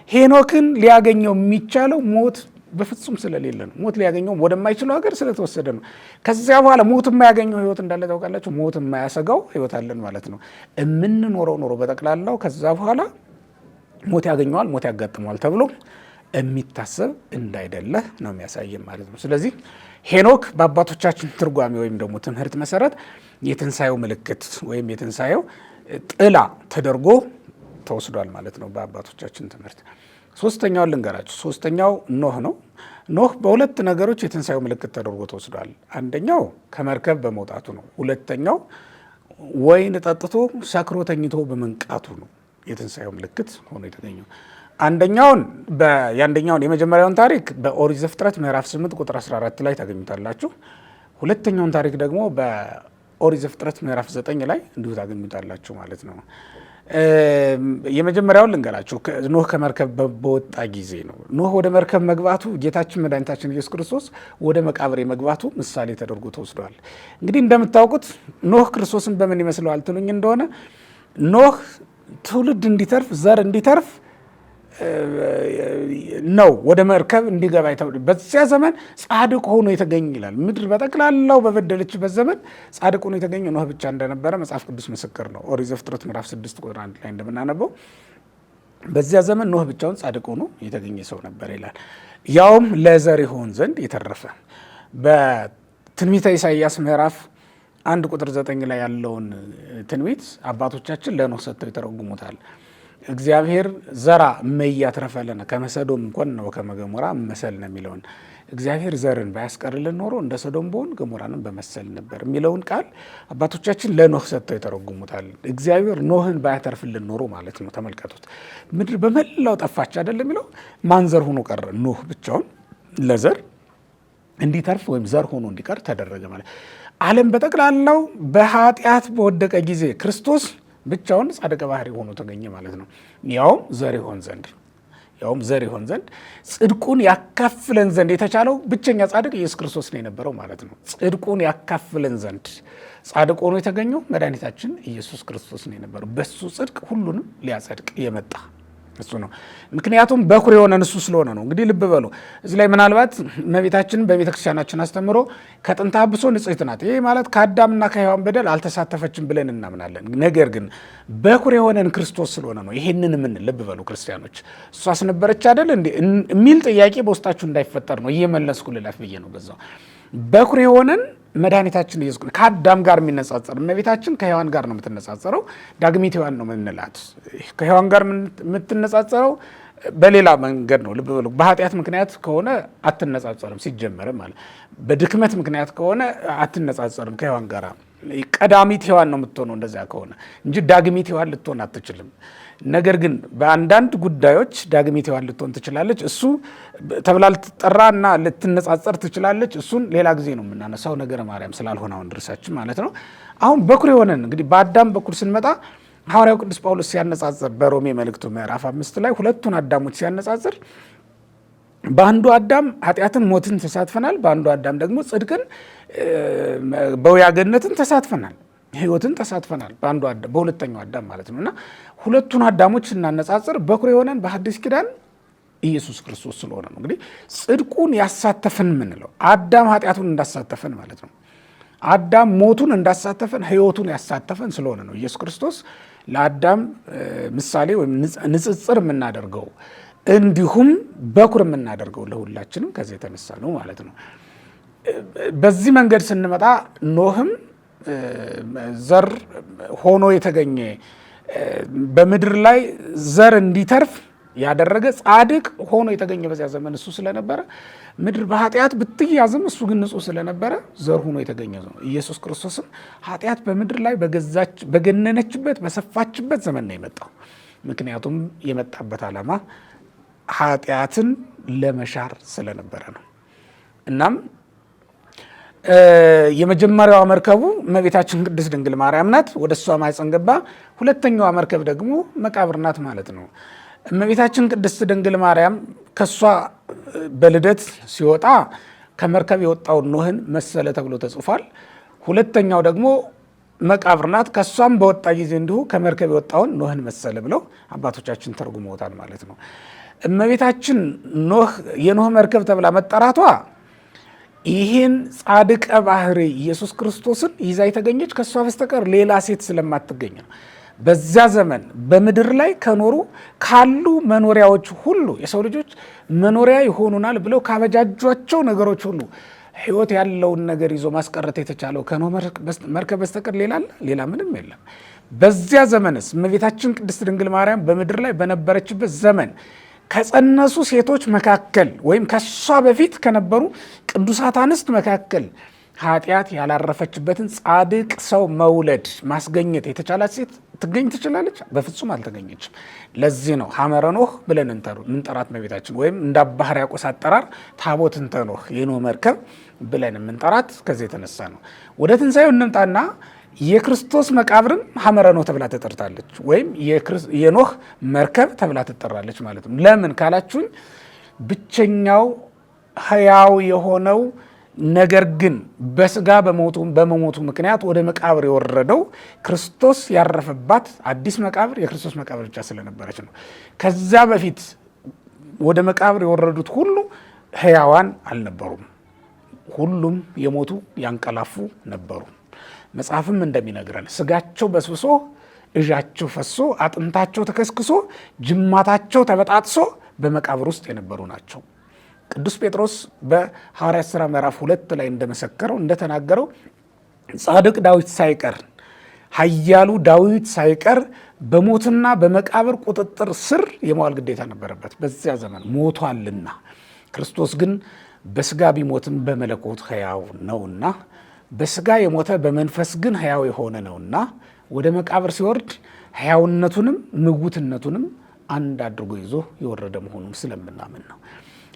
A: ሄኖክን ሊያገኘው የሚቻለው ሞት በፍጹም ስለሌለ ነው። ሞት ሊያገኘው ወደማይችለው ሀገር ስለተወሰደ ነው። ከዚያ በኋላ ሞት የማያገኘው ህይወት እንዳለ ታውቃላችሁ። ሞት የማያሰጋው ህይወት አለን ማለት ነው። የምንኖረው ኑሮ በጠቅላላው ከዛ በኋላ ሞት ያገኘዋል፣ ሞት ያጋጥመዋል ተብሎ የሚታሰብ እንዳይደለ ነው የሚያሳየን ማለት ነው። ስለዚህ ሄኖክ በአባቶቻችን ትርጓሜ ወይም ደግሞ ትምህርት መሰረት የትንሣኤው ምልክት ወይም የትንሣኤው ጥላ ተደርጎ ተወስዷል ማለት ነው በአባቶቻችን ትምህርት። ሶስተኛውን ልንገራችሁ። ሶስተኛው ኖህ ነው። ኖህ በሁለት ነገሮች የትንሣኤው ምልክት ተደርጎ ተወስዷል። አንደኛው ከመርከብ በመውጣቱ ነው። ሁለተኛው ወይን ጠጥቶ ሰክሮ ተኝቶ በመንቃቱ ነው የትንሣኤው ምልክት ሆኖ የተገኘው። የአንደኛውን የመጀመሪያውን ታሪክ በኦሪት ዘፍጥረት ምዕራፍ 8 ቁጥር 14 ላይ ታገኙታላችሁ። ሁለተኛውን ታሪክ ደግሞ በኦሪት ዘፍጥረት ምዕራፍ 9 ላይ እንዲሁ ታገኙታላችሁ ማለት ነው። የመጀመሪያውን ልንገራችሁ። ኖህ ከመርከብ በወጣ ጊዜ ነው። ኖህ ወደ መርከብ መግባቱ ጌታችን መድኃኒታችን ኢየሱስ ክርስቶስ ወደ መቃብር መግባቱ ምሳሌ ተደርጎ ተወስዷል። እንግዲህ እንደምታውቁት ኖህ ክርስቶስን በምን ይመስለዋል ትሉኝ እንደሆነ ኖህ ትውልድ እንዲተርፍ ዘር እንዲተርፍ ነው ወደ መርከብ እንዲገባ። በዚያ ዘመን ጻድቅ ሆኖ የተገኘ ይላል። ምድር በጠቅላላው በበደለችበት ዘመን ጻድቅ ሆኖ የተገኘ ኖህ ብቻ እንደነበረ መጽሐፍ ቅዱስ ምስክር ነው። ኦሪት ዘፍጥረት ምዕራፍ 6 ቁጥር 1 ላይ እንደምናነበው በዚያ ዘመን ኖህ ብቻውን ጻድቅ ሆኖ የተገኘ ሰው ነበር ይላል። ያውም ለዘር ይሆን ዘንድ የተረፈ። በትንቢተ ኢሳይያስ ምዕራፍ 1 ቁጥር 9 ላይ ያለውን ትንቢት አባቶቻችን ለኖህ ሰጥተው ይተረጉሙታል። እግዚአብሔር ዘራ እመያትረፈለነ ከመሰዶም እንኳን ነው ከመገሞራ መሰል ነው የሚለውን እግዚአብሔር ዘርን ባያስቀርልን ኖሮ እንደ ሰዶም በሆን ገሞራንም በመሰል ነበር የሚለውን ቃል አባቶቻችን ለኖህ ሰጥተው ይተረጉሙታል። እግዚአብሔር ኖህን ባያተርፍልን ኖሮ ማለት ነው። ተመልከቱት፣ ምድር በመላው ጠፋች አይደለም የሚለው ማን ዘር ሆኖ ቀረ? ኖህ ብቻውን ለዘር እንዲተርፍ ወይም ዘር ሆኖ እንዲቀር ተደረገ ማለት። ዓለም በጠቅላላው በኃጢአት በወደቀ ጊዜ ክርስቶስ ብቻውን ጻድቀ ባህሪ ሆኖ ተገኘ ማለት ነው። ያውም ዘር ይሆን ዘንድ ጽድቁን ያካፍለን ዘንድ የተቻለው ብቸኛ ጻድቅ ኢየሱስ ክርስቶስ ነው የነበረው ማለት ነው። ጽድቁን ያካፍለን ዘንድ ጻድቅ ሆኖ የተገኘው መድኃኒታችን ኢየሱስ ክርስቶስ ነው የነበረው። በሱ ጽድቅ ሁሉንም ሊያጸድቅ የመጣ እሱ ነው። ምክንያቱም በኩር የሆነን እሱ ስለሆነ ነው። እንግዲህ ልብ በሉ እዚህ ላይ ምናልባት እመቤታችን በቤተክርስቲያናችን አስተምሮ ከጥንተ አብሶ ንጽሕት ናት። ይህ ማለት ከአዳምና ከሔዋን በደል አልተሳተፈችም ብለን እናምናለን። ነገር ግን በኩር የሆነን ክርስቶስ ስለሆነ ነው ይሄንን ምን ልብ በሉ ክርስቲያኖች፣ እሷስ ነበረች አይደል እንዴ የሚል ጥያቄ በውስጣችሁ እንዳይፈጠር ነው እየመለስኩ ልላፍ ብዬ ነው። በዛው በኩር የሆነን መድኃኒታችን ኢየሱስ ክርስቶስ ከአዳም ጋር የሚነጻጸር እመቤታችን ከሔዋን ጋር ነው የምትነጻጸረው። ዳግሚት ሔዋን ነው የምንላት። ከሔዋን ጋር የምትነጻጸረው በሌላ መንገድ ነው። ልብ በሉ በኃጢአት ምክንያት ከሆነ አትነጻጸርም። ሲጀመርም ማለት በድክመት ምክንያት ከሆነ አትነጻጸርም ከሔዋን ጋር። ቀዳሚት ሔዋን ነው የምትሆነው እንደዚያ ከሆነ እንጂ ዳግሚት ሔዋን ልትሆን አትችልም። ነገር ግን በአንዳንድ ጉዳዮች ዳግሚት ሔዋን ልትሆን ትችላለች። እሱ ተብላ ልትጠራና ልትነጻጸር ትችላለች። እሱን ሌላ ጊዜ ነው የምናነሳው፣ ነገረ ማርያም ስላልሆነ አሁን ድርሳችን ማለት ነው። አሁን በኩር የሆነን እንግዲህ በአዳም በኩል ስንመጣ ሐዋርያው ቅዱስ ጳውሎስ ሲያነጻጽር በሮሜ መልእክቱ ምዕራፍ 5 ላይ ሁለቱን አዳሞች ሲያነጻጽር በአንዱ አዳም ኃጢአትን ሞትን ተሳትፈናል፣ በአንዱ አዳም ደግሞ ጽድቅን በውያገነትን ተሳትፈናል፣ ሕይወትን ተሳትፈናል በአንዱ አዳም በሁለተኛው አዳም ማለት ነው። እና ሁለቱን አዳሞች ስናነጻጽር በኩር የሆነን በሐዲስ ኪዳን ኢየሱስ ክርስቶስ ስለሆነ ነው። እንግዲህ ጽድቁን ያሳተፈን ምንለው አዳም ኃጢአቱን እንዳሳተፈን ማለት ነው። አዳም ሞቱን እንዳሳተፈን ሕይወቱን ያሳተፈን ስለሆነ ነው ኢየሱስ ክርስቶስ ለአዳም ምሳሌ ወይም ንጽጽር የምናደርገው እንዲሁም በኩር የምናደርገው ለሁላችንም ከዚህ የተነሳ ነው ማለት ነው። በዚህ መንገድ ስንመጣ ኖህም ዘር ሆኖ የተገኘ በምድር ላይ ዘር እንዲተርፍ ያደረገ ጻድቅ ሆኖ የተገኘ በዚያ ዘመን እሱ ስለነበረ ምድር በኃጢአት ብትያዝም እሱ ግን ንጹሕ ስለነበረ ዘር ሆኖ የተገኘ ነው። ኢየሱስ ክርስቶስም ኃጢአት በምድር ላይ በገነነችበት በሰፋችበት ዘመን ነው የመጣው። ምክንያቱም የመጣበት ዓላማ ኃጢአትን ለመሻር ስለነበረ ነው። እናም የመጀመሪያዋ መርከቡ እመቤታችን ቅድስት ድንግል ማርያም ናት። ወደ እሷ ማኅፀን ገባ። ሁለተኛዋ መርከብ ደግሞ መቃብር ናት ማለት ነው። እመቤታችን ቅድስት ድንግል ማርያም ከእሷ በልደት ሲወጣ ከመርከብ የወጣውን ኖህን መሰለ ተብሎ ተጽፏል። ሁለተኛው ደግሞ መቃብር ናት። ከእሷም በወጣ ጊዜ እንዲሁ ከመርከብ የወጣውን ኖህን መሰለ ብለው አባቶቻችን ተርጉመውታል ማለት ነው። እመቤታችን የኖህ መርከብ ተብላ መጠራቷ ይህን ጻድቀ ባህሪ ኢየሱስ ክርስቶስን ይዛ የተገኘች ከእሷ በስተቀር ሌላ ሴት ስለማትገኝ ነው። በዚያ ዘመን በምድር ላይ ከኖሩ ካሉ መኖሪያዎች ሁሉ የሰው ልጆች መኖሪያ ይሆኑናል ብለው ካበጃጇቸው ነገሮች ሁሉ ሕይወት ያለውን ነገር ይዞ ማስቀረት የተቻለው ከኖህ መርከብ በስተቀር ሌላ ምንም የለም። በዚያ ዘመንስ እመቤታችን ቅድስት ድንግል ማርያም በምድር ላይ በነበረችበት ዘመን ከጸነሱ ሴቶች መካከል ወይም ከሷ በፊት ከነበሩ ቅዱሳት አንስት መካከል ኃጢአት ያላረፈችበትን ጻድቅ ሰው መውለድ ማስገኘት የተቻላት ሴት ትገኝ ትችላለች? በፍጹም አልተገኘችም። ለዚህ ነው ሐመረ ኖህ ብለን ምንጠራት እመቤታችን፣ ወይም እንደ አባ ሕርያቆስ አጠራር ታቦት እንተ ኖህ የኖህ መርከብ ብለን የምንጠራት ከዚህ የተነሳ ነው። ወደ ትንሣኤው እንምጣና የክርስቶስ መቃብርም ሐመረ ኖህ ተብላ ተጠርታለች፣ ወይም የኖህ መርከብ ተብላ ትጠራለች ማለት ነው። ለምን ካላችሁኝ ብቸኛው ሕያው የሆነው ነገር ግን በስጋ በመሞቱ ምክንያት ወደ መቃብር የወረደው ክርስቶስ ያረፈባት አዲስ መቃብር የክርስቶስ መቃብር ብቻ ስለነበረች ነው። ከዚያ በፊት ወደ መቃብር የወረዱት ሁሉ ሕያዋን አልነበሩም። ሁሉም የሞቱ ያንቀላፉ ነበሩ። መጽሐፍም እንደሚነግረን ስጋቸው በስብሶ እዣቸው ፈሶ አጥንታቸው ተከስክሶ ጅማታቸው ተበጣጥሶ በመቃብር ውስጥ የነበሩ ናቸው። ቅዱስ ጴጥሮስ በሐዋርያት ሥራ ምዕራፍ 2 ላይ እንደመሰከረው እንደተናገረው ጻድቅ ዳዊት ሳይቀር ኃያሉ ዳዊት ሳይቀር በሞትና በመቃብር ቁጥጥር ስር የመዋል ግዴታ ነበረበት። በዚያ ዘመን ሞቷልና፣ ክርስቶስ ግን በስጋ ቢሞትም በመለኮት ሕያው ነውና፣ በስጋ የሞተ በመንፈስ ግን ሕያው የሆነ ነውና ወደ መቃብር ሲወርድ ሕያውነቱንም ምውትነቱንም አንድ አድርጎ ይዞ የወረደ መሆኑን ስለምናምን ነው።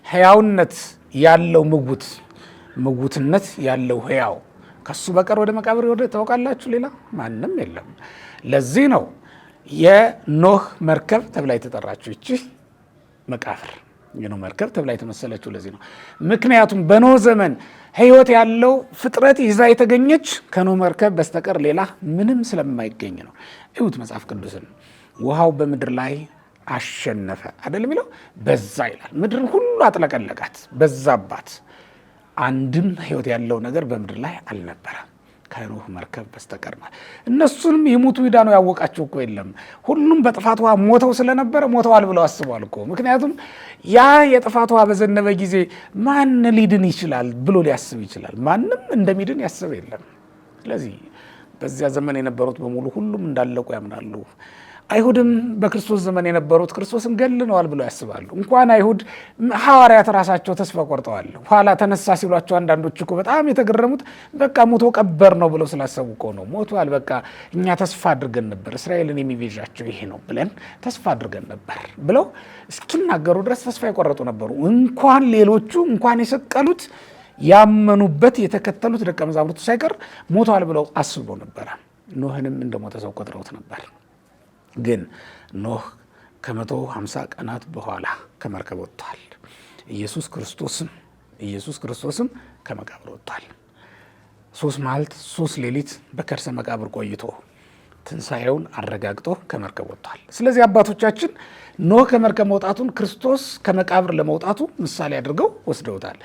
A: ሕያውነት ያለው ምውትነት ያለው ሕያው ከሱ በቀር ወደ መቃብር ይወርድ ታውቃላችሁ? ሌላ ማንም የለም። ለዚህ ነው የኖህ መርከብ ተብላ የተጠራችው ይቺ መቃብር የኖህ መርከብ ተብላ የተመሰለችው ለዚህ ነው። ምክንያቱም በኖህ ዘመን ሕይወት ያለው ፍጥረት ይዛ የተገኘች ከኖህ መርከብ በስተቀር ሌላ ምንም ስለማይገኝ ነው። እዩት መጽሐፍ ቅዱስን። ውሃው በምድር ላይ አሸነፈ አይደል የሚለው በዛ ይላል። ምድርን ሁሉ አጥለቀለቃት፣ በዛባት። አንድም ሕይወት ያለው ነገር በምድር ላይ አልነበረም ከኖህ መርከብ በስተቀር። እነሱንም የሞቱ ሂዳ ነው ያወቃቸው እኮ የለም። ሁሉም በጥፋት ውሃ ሞተው ስለነበረ ሞተዋል ብለው አስበዋል እኮ። ምክንያቱም ያ የጥፋት ውሃ በዘነበ ጊዜ ማን ሊድን ይችላል ብሎ ሊያስብ ይችላል? ማንም እንደሚድን ያስብ የለም። ስለዚህ በዚያ ዘመን የነበሩት በሙሉ ሁሉም እንዳለቁ ያምናሉ። አይሁድም በክርስቶስ ዘመን የነበሩት ክርስቶስን ገድለዋል ብለው ያስባሉ። እንኳን አይሁድ ሐዋርያት ራሳቸው ተስፋ ቆርጠዋል። ኋላ ተነሳ ሲሏቸው አንዳንዶች እኮ በጣም የተገረሙት በቃ ሞቶ ቀበር ነው ብለው ስላሰቡ እኮ ነው። ሞቷል፣ በቃ እኛ ተስፋ አድርገን ነበር፣ እስራኤልን የሚቤዣቸው ይሄ ነው ብለን ተስፋ አድርገን ነበር ብለው እስኪናገሩ ድረስ ተስፋ የቆረጡ ነበሩ። እንኳን ሌሎቹ እንኳን የሰቀሉት ያመኑበት የተከተሉት ደቀ መዛሙርቱ ሳይቀር ሞቷል ብለው አስበው ነበረ። ኖህንም እንደሞተ ሰው ቆጥረውት ነበር። ግን ኖህ ከ150 ቀናት በኋላ ከመርከብ ወጥቷል። ኢየሱስ ክርስቶስም ከመቃብር ወጥቷል። 3 መዓልት 3 ሌሊት በከርሰ መቃብር ቆይቶ ትንሣኤውን አረጋግጦ ከመርከብ ወጥቷል። ስለዚህ አባቶቻችን ኖህ ከመርከብ መውጣቱን ክርስቶስ ከመቃብር ለመውጣቱ ምሳሌ አድርገው ወስደውታል።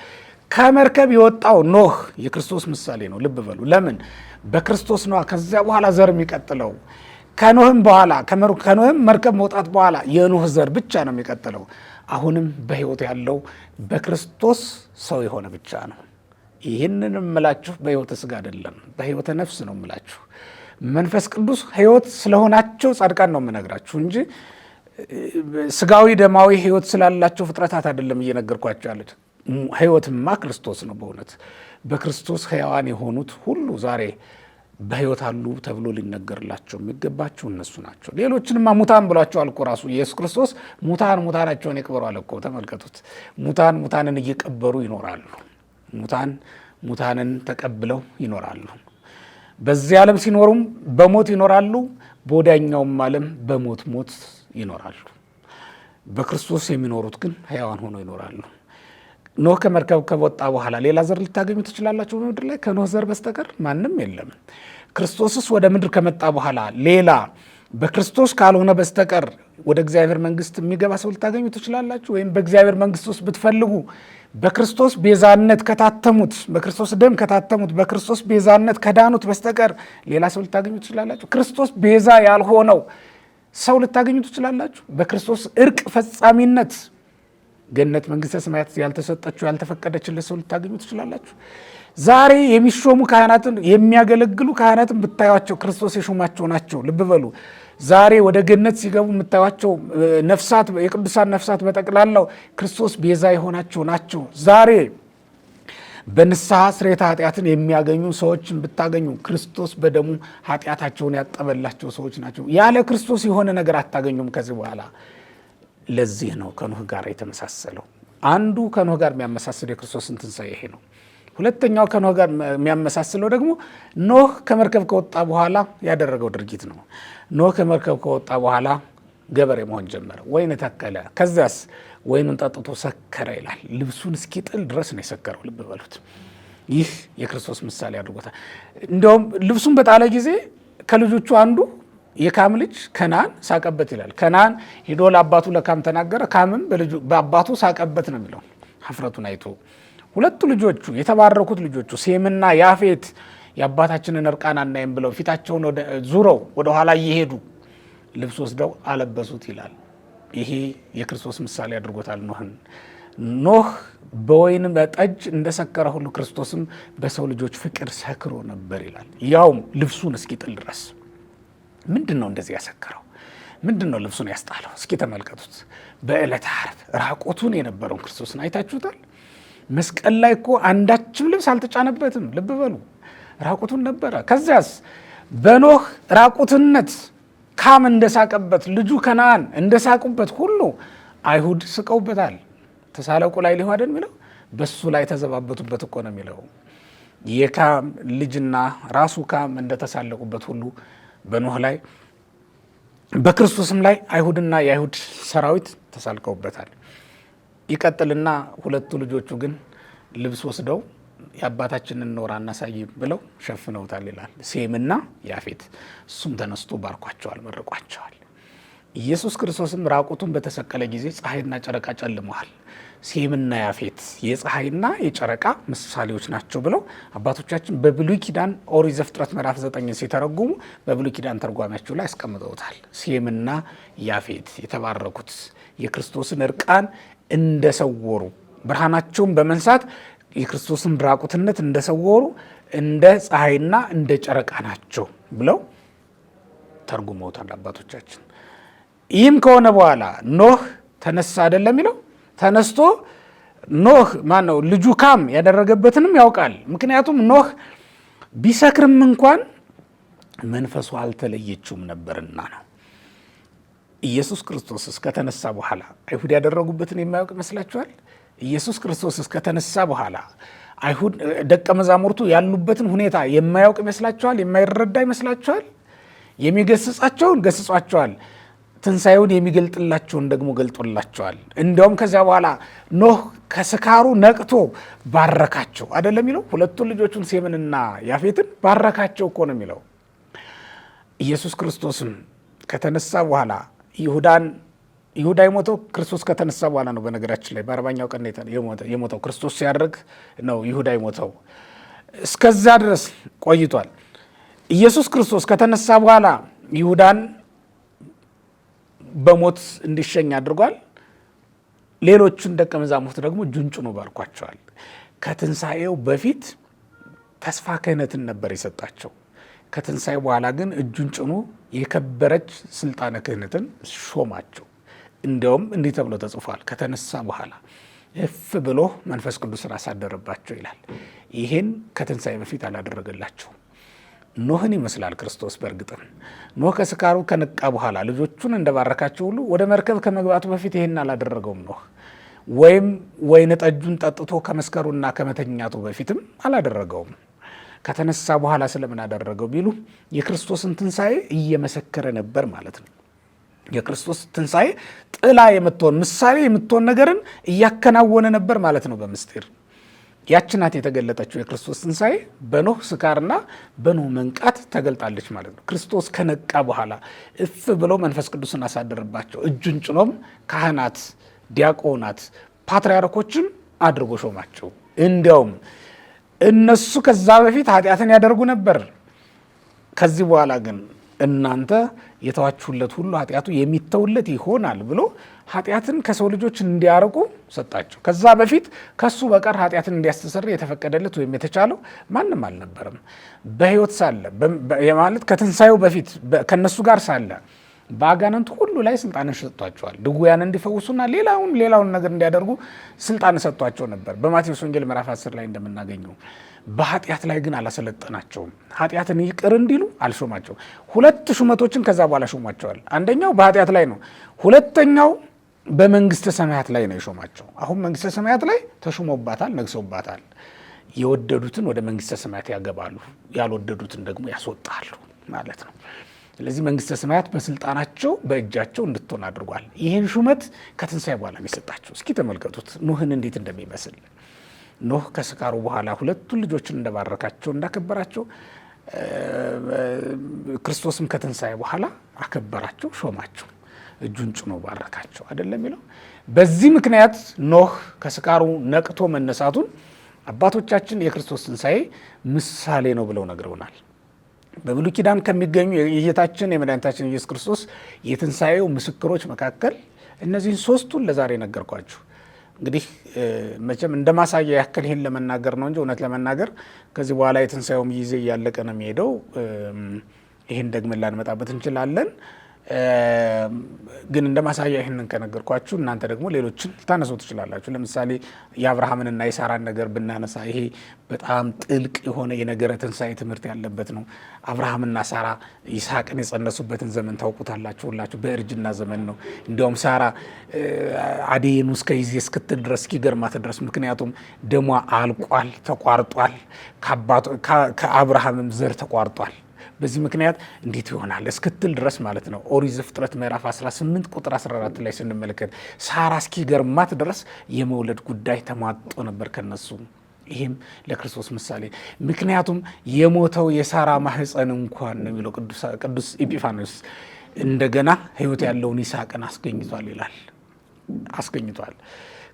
A: ከመርከብ የወጣው ኖህ የክርስቶስ ምሳሌ ነው። ልብ በሉ። ለምን? በክርስቶስ ነዋ ከዚያ በኋላ ዘር የሚቀጥለው። ከኖህም መርከብ መውጣት በኋላ የኖህ ዘር ብቻ ነው የሚቀጥለው። አሁንም በሕይወት ያለው በክርስቶስ ሰው የሆነ ብቻ ነው። ይህንን እምላችሁ በሕይወተ ሥጋ አይደለም፣ በሕይወተ ነፍስ ነው እምላችሁ። መንፈስ ቅዱስ ሕይወት ስለሆናቸው ጻድቃን ነው የምነግራችሁ እንጂ ሥጋዊ ደማዊ ሕይወት ስላላቸው ፍጥረታት አይደለም እየነገርኳቸው ያሉት። ሕይወትማ ክርስቶስ ነው። በእውነት በክርስቶስ ሕያዋን የሆኑት ሁሉ ዛሬ በሕይወት አሉ ተብሎ ሊነገርላቸው የሚገባቸው እነሱ ናቸው። ሌሎችንማ ሙታን ብሏቸዋል እኮ ራሱ ኢየሱስ ክርስቶስ። ሙታናቸውን ይቅበሩ አለ እኮ። ተመልከቱት። ሙታንን እየቀበሩ ይኖራሉ። ሙታንን ተቀብለው ይኖራሉ። በዚህ ዓለም ሲኖሩም በሞት ይኖራሉ፣ በወዲያኛውም ዓለም በሞት ይኖራሉ። በክርስቶስ የሚኖሩት ግን ሕያዋን ሆነው ይኖራሉ። ኖህ ከመርከብ ከወጣ በኋላ ሌላ ዘር ልታገኙ ትችላላችሁ በምድር ላይ ከኖህ ዘር በስተቀር ማንም የለም። ክርስቶስስ ወደ ምድር ከመጣ በኋላ ሌላ በክርስቶስ ካልሆነ በስተቀር ወደ እግዚአብሔር መንግሥት የሚገባ ሰው ልታገኙ ትችላላችሁ? ወይም በእግዚአብሔር መንግሥት ውስጥ ብትፈልጉ በክርስቶስ ቤዛነት ከታተሙት፣ በክርስቶስ ደም ከታተሙት፣ በክርስቶስ ቤዛነት ከዳኑት በስተቀር ሌላ ሰው ልታገኙ ትችላላችሁ? ክርስቶስ ቤዛ ያልሆነው ሰው ልታገኙ ትችላላችሁ? በክርስቶስ እርቅ ፈጻሚነት ገነት መንግሥተ ሰማያት ያልተሰጠችው ያልተፈቀደችለት ሰው ልታገኙ ትችላላችሁ? ዛሬ የሚሾሙ ካህናትን የሚያገለግሉ ካህናትን ብታዩቸው ክርስቶስ የሾማቸው ናቸው። ልብ በሉ። ዛሬ ወደ ገነት ሲገቡ የምታዩቸው ነፍሳት፣ የቅዱሳን ነፍሳት በጠቅላላው ክርስቶስ ቤዛ የሆናቸው ናቸው። ዛሬ በንስሐ ስርየተ ኃጢአትን የሚያገኙ ሰዎችን ብታገኙ ክርስቶስ በደሙ ኃጢአታቸውን ያጠበላቸው ሰዎች ናቸው። ያለ ክርስቶስ የሆነ ነገር አታገኙም ከዚህ በኋላ። ለዚህ ነው ከኖህ ጋር የተመሳሰለው። አንዱ ከኖህ ጋር የሚያመሳስለው የክርስቶስን ትንሣኤ ይሄ ነው። ሁለተኛው ከኖህ ጋር የሚያመሳስለው ደግሞ ኖህ ከመርከብ ከወጣ በኋላ ያደረገው ድርጊት ነው። ኖህ ከመርከብ ከወጣ በኋላ ገበሬ መሆን ጀመረ። ወይን ተከለ። ከዚያስ ወይኑን ጠጥቶ ሰከረ ይላል። ልብሱን እስኪጥል ድረስ ነው የሰከረው። ልብ በሉት። ይህ የክርስቶስ ምሳሌ አድርጎታል። እንዲያውም ልብሱን በጣለ ጊዜ ከልጆቹ አንዱ የካም ልጅ ከነዓን ሳቀበት ይላል። ከነዓን ሄዶ ለአባቱ ለካም ተናገረ። ካምም በአባቱ ሳቀበት ነው የሚለው ሀፍረቱን አይቶ። ሁለቱ ልጆቹ የተባረኩት ልጆቹ ሴምና ያፌት የአባታችንን እርቃን አናይም ብለው ፊታቸውን ዙረው ወደኋላ እየሄዱ ልብስ ወስደው አለበሱት ይላል። ይሄ የክርስቶስ ምሳሌ አድርጎታል ኖህን። ኖህ በወይን ጠጅ እንደሰከረ ሁሉ ክርስቶስም በሰው ልጆች ፍቅር ሰክሮ ነበር ይላል። ያውም ልብሱን እስኪጥል ድረስ። ምንድን ነው እንደዚህ ያሰከረው? ምንድን ነው ልብሱን ያስጣለው? እስኪ ተመልከቱት። በዕለተ ዓርብ ራቁቱን የነበረውን ክርስቶስን አይታችሁታል? መስቀል ላይ እኮ አንዳችም ልብስ አልተጫነበትም። ልብ በሉ፣ ራቁቱን ነበረ። ከዚያስ በኖህ ራቁትነት ካም እንደሳቀበት፣ ልጁ ከነዓን እንደሳቁበት ሁሉ አይሁድ ስቀውበታል። ተሳለቁ ላይ ሊሆን አይደል የሚለው፣ በሱ ላይ ተዘባበቱበት እኮ ነው የሚለው። የካም ልጅና ራሱ ካም እንደተሳለቁበት ሁሉ በኖህ ላይ በክርስቶስም ላይ አይሁድና የአይሁድ ሰራዊት ተሳልቀውበታል። ይቀጥልና ሁለቱ ልጆቹ ግን ልብስ ወስደው የአባታችንን ኖር አናሳይ ብለው ሸፍነውታል ይላል። ሴምና ያፌት። እሱም ተነስቶ ባርኳቸዋል፣ መርቋቸዋል። ኢየሱስ ክርስቶስም ራቁቱን በተሰቀለ ጊዜ ፀሐይና ጨረቃ ጨልመዋል። ሴምና ያፌት የፀሐይና የጨረቃ ምሳሌዎች ናቸው ብለው አባቶቻችን በብሉይ ኪዳን ኦሪት ዘፍጥረት ምዕራፍ 9 ሲተረጉሙ በብሉይ ኪዳን ተርጓሚያቸው ላይ አስቀምጠውታል። ሴምና ያፌት የተባረኩት የክርስቶስን እርቃን እንደሰወሩ ብርሃናቸውን በመንሳት የክርስቶስን ራቁትነት እንደሰወሩ እንደ ፀሐይና እንደ ጨረቃ ናቸው ብለው ተርጉመውታል አባቶቻችን። ይህም ከሆነ በኋላ ኖህ ተነሳ አይደለም የሚለው ተነስቶ ኖህ ማነው ልጁ ካም ያደረገበትንም ያውቃል። ምክንያቱም ኖህ ቢሰክርም እንኳን መንፈሱ አልተለየችውም ነበርና ነው። ኢየሱስ ክርስቶስ እስከተነሳ በኋላ አይሁድ ያደረጉበትን የማያውቅ ይመስላችኋል? ኢየሱስ ክርስቶስ እስከተነሳ በኋላ አይሁድ ደቀ መዛሙርቱ ያሉበትን ሁኔታ የማያውቅ ይመስላችኋል? የማይረዳ ይመስላችኋል? የሚገስጻቸውን ገስጿቸዋል። ትንሣኤውን የሚገልጥላቸውን ደግሞ ገልጦላቸዋል። እንዲያውም ከዚያ በኋላ ኖህ ከስካሩ ነቅቶ ባረካቸው አይደለም የሚለው። ሁለቱን ልጆቹን ሴምንና ያፌትን ባረካቸው እኮ ነው የሚለው። ኢየሱስ ክርስቶስም ከተነሳ በኋላ ይሁዳ የሞተው ክርስቶስ ከተነሳ በኋላ ነው። በነገራችን ላይ በ40ኛው ቀን የሞተው ክርስቶስ ሲያደርግ ነው ይሁዳ የሞተው። እስከዛ ድረስ ቆይቷል። ኢየሱስ ክርስቶስ ከተነሳ በኋላ ይሁዳን በሞት እንዲሸኝ አድርጓል። ሌሎቹን ደቀ መዛሙርት ደግሞ እጁን ጭኖ ባርኳቸዋል። ከትንሣኤው በፊት ተስፋ ክህነትን ነበር የሰጣቸው። ከትንሣኤ በኋላ ግን እጁን ጭኖ የከበረች ስልጣነ ክህነትን ሾማቸው። እንዲያውም እንዲህ ተብሎ ተጽፏል፣ ከተነሳ በኋላ እፍ ብሎ መንፈስ ቅዱስን አሳደረባቸው ይላል። ይሄን ከትንሣኤ በፊት አላደረገላቸው። ኖህን ይመስላል ክርስቶስ። በእርግጥም ኖህ ከስካሩ ከነቃ በኋላ ልጆቹን እንደባረካቸው ሁሉ ወደ መርከብ ከመግባቱ በፊት ይሄን አላደረገውም ኖህ። ወይም ወይን ጠጁን ጠጥቶ ከመስከሩና ከመተኛቱ በፊትም አላደረገውም። ከተነሳ በኋላ ስለምን አደረገው ቢሉ የክርስቶስን ትንሣኤ እየመሰከረ ነበር ማለት ነው። የክርስቶስ ትንሣኤ ጥላ የምትሆን ምሳሌ የምትሆን ነገርን እያከናወነ ነበር ማለት ነው በምስጢር። ያች ናት የተገለጠችው የክርስቶስ ትንሣኤ በኖህ ስካርና በኖህ መንቃት ተገልጣለች ማለት ነው። ክርስቶስ ከነቃ በኋላ እፍ ብሎ መንፈስ ቅዱስን አሳደረባቸው። እጁን ጭኖም ካህናት፣ ዲያቆናት፣ ፓትርያርኮችን አድርጎ ሾማቸው። እንዲያውም እነሱ ከዛ በፊት ኃጢአትን ያደርጉ ነበር። ከዚህ በኋላ ግን እናንተ የተዋችሁለት ሁሉ ኃጢአቱ የሚተውለት ይሆናል ብሎ ኃጢአትን ከሰው ልጆች እንዲያርቁ ሰጣቸው። ከዛ በፊት ከሱ በቀር ኃጢአትን እንዲያስተሰር የተፈቀደለት ወይም የተቻለው ማንም አልነበረም። በሕይወት ሳለ ማለት ከትንሣኤው በፊት ከነሱ ጋር ሳለ በአጋንንት ሁሉ ላይ ስልጣንን ሰጥቷቸዋል። ድውያን እንዲፈውሱና ሌላውን ነገር እንዲያደርጉ ስልጣን ሰጥቷቸው ነበር። በማቴዎስ ወንጌል ምዕራፍ 10 ላይ እንደምናገኘው በኃጢአት ላይ ግን አላሰለጠናቸውም። ኃጢአትን ይቅር እንዲሉ አልሾማቸው። 2 ሹመቶችን ከዛ በኋላ ሾሟቸዋል። አንደኛው በኃጢአት ላይ ነው። ሁለተኛው በመንግስተ ሰማያት ላይ ነው የሾማቸው። አሁን መንግስተ ሰማያት ላይ ተሾሞባታል፣ ነግሶባታል። የወደዱትን ወደ መንግስተ ሰማያት ያገባሉ፣ ያልወደዱትን ደግሞ ያስወጣሉ ማለት ነው። ስለዚህ መንግስተ ሰማያት በስልጣናቸው በእጃቸው እንድትሆን አድርጓል። ይህን ሹመት ከትንሣኤ በኋላ የሚሰጣቸው እስኪ ተመልከቱት ኖህን እንዴት እንደሚመስል። ኖህ ከስካሩ በኋላ 2 ልጆችን እንደባረካቸው እንዳከበራቸው ክርስቶስም ከትንሣኤ በኋላ አከበራቸው፣ ሾማቸው፣ እጁን ጭኖ ባረካቸው አይደለም የሚለው። በዚህ ምክንያት ኖህ ከስካሩ ነቅቶ መነሳቱን አባቶቻችን የክርስቶስ ትንሣኤ ምሳሌ ነው ብለው ነግረውናል። በብሉይ ኪዳን ከሚገኙ የጌታችን የመድኃኒታችን ኢየሱስ ክርስቶስ የትንሣኤው ምስክሮች መካከል እነዚህን 3ቱን ለዛሬ ነገርኳችሁ። እንግዲህ መቼም እንደ ማሳያ ያክል ይህን ለመናገር ነው እንጂ እውነት ለመናገር ከዚህ በኋላ የትንሣኤውም ጊዜ እያለቀ ነው የሚሄደው። ይህን ደግመን ላንመጣበት እንችላለን። ግን እንደ ማሳያ ይህንን ከነገርኳችሁ እናንተ ደግሞ ሌሎችን ልታነሱ ትችላላችሁ። ለምሳሌ የአብርሃምንና የሳራን ነገር ብናነሳ ይሄ በጣም ጥልቅ የሆነ የነገረ ትንሣኤ ትምህርት ያለበት ነው። አብርሃምና ሳራ ይስሐቅን የጸነሱበትን ዘመን ታውቁታላችሁ ሁላችሁ። በእርጅና ዘመን ነው። እንዲያውም ሳራ አዴኑ እስከ ይዜ እስክትል ድረስ እስኪገርማት ድረስ፣ ምክንያቱም ደሟ አልቋል፣ ተቋርጧል፣ ከአብርሃምም ዘር ተቋርጧል። በዚህ ምክንያት እንዴት ይሆናል እስክትል ድረስ ማለት ነው። ኦሪት ዘፍጥረት ምዕራፍ 18 ቁጥር 14 ላይ ስንመለከት ሳራ እስኪገርማት ድረስ የመውለድ ጉዳይ ተሟጦ ነበር ከነሱ። ይህም ለክርስቶስ ምሳሌ። ምክንያቱም የሞተው የሳራ ማህፀን እንኳን ነው የሚለው ቅዱስ ኢጲፋኖስ እንደገና ሕይወት ያለውን ይስሐቅን አስገኝቷል ይላል። አስገኝቷል።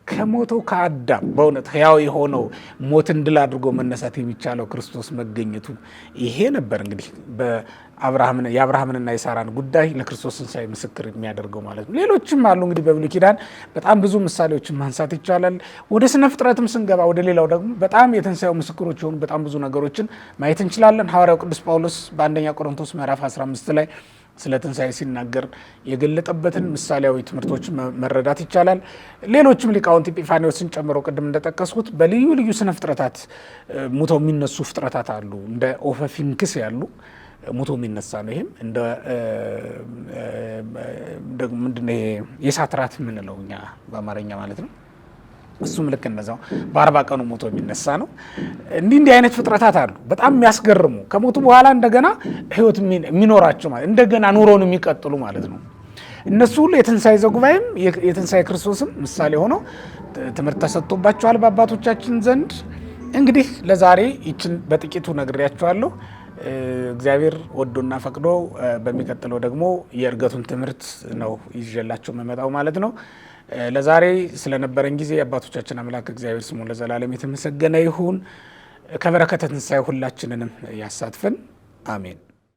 A: ከሞተው ከአዳም በእውነት ሕያው የሆነው ሞትን ድል አድርጎ መነሳት የሚቻለው ክርስቶስ መገኘቱ ይሄ ነበር። እንግዲህ የአብርሃምንና የሳራን ጉዳይ ለክርስቶስ ትንሣኤ ምስክር የሚያደርገው ማለት ነው። ሌሎችም አሉ እንግዲህ በብሉይ ኪዳን በጣም ብዙ ምሳሌዎችን ማንሳት ይቻላል። ወደ ስነ ፍጥረትም ስንገባ ወደ ሌላው ደግሞ በጣም የትንሣኤው ምስክሮች የሆኑ በጣም ብዙ ነገሮችን ማየት እንችላለን። ሐዋርያው ቅዱስ ጳውሎስ በአንደኛ ቆሮንቶስ ምዕራፍ 15 ላይ ስለ ትንሣኤ ሲናገር የገለጠበትን ምሳሌያዊ ትምህርቶችን መረዳት ይቻላል። ሌሎችም ሊቃውንት ኤጲፋንዮስን ጨምሮ ቅድም እንደጠቀስኩት በልዩ ልዩ ስነ ፍጥረታት ሙተው የሚነሱ ፍጥረታት አሉ። እንደ ኦፈ ፊንክስ ያሉ ሙቶ የሚነሳ ነው። ይህም እንደ ምንድነው የእሳት ራት የምንለው እኛ በአማርኛ ማለት ነው። እሱም ልክ እንደዛው በ40 ቀኑ ሞቶ የሚነሳ ነው። እንዲህ አይነት ፍጥረታት አሉ በጣም የሚያስገርሙ ከሞቱ በኋላ እንደገና ሕይወት የሚኖራቸው ማለት እንደገና ኑሮን የሚቀጥሉ ማለት ነው። እነሱ ሁሉ የትንሣኤ ዘጉባኤም የትንሣኤ ክርስቶስም ምሳሌ ሆነው ትምህርት ተሰጥቶባቸዋል በአባቶቻችን ዘንድ። እንግዲህ ለዛሬ ይችን በጥቂቱ ነግሬያቸዋለሁ። እግዚአብሔር ወዶና ፈቅዶ በሚቀጥለው ደግሞ የእርገቱን ትምህርት ነው ይዤላቸው መመጣው ማለት ነው። ለዛሬ ስለነበረን ጊዜ የአባቶቻችን አምላክ እግዚአብሔር ስሙ ለዘላለም የተመሰገነ ይሁን። ከበረከተ ትንሣኤ ሁላችንንም ያሳትፈን። አሜን።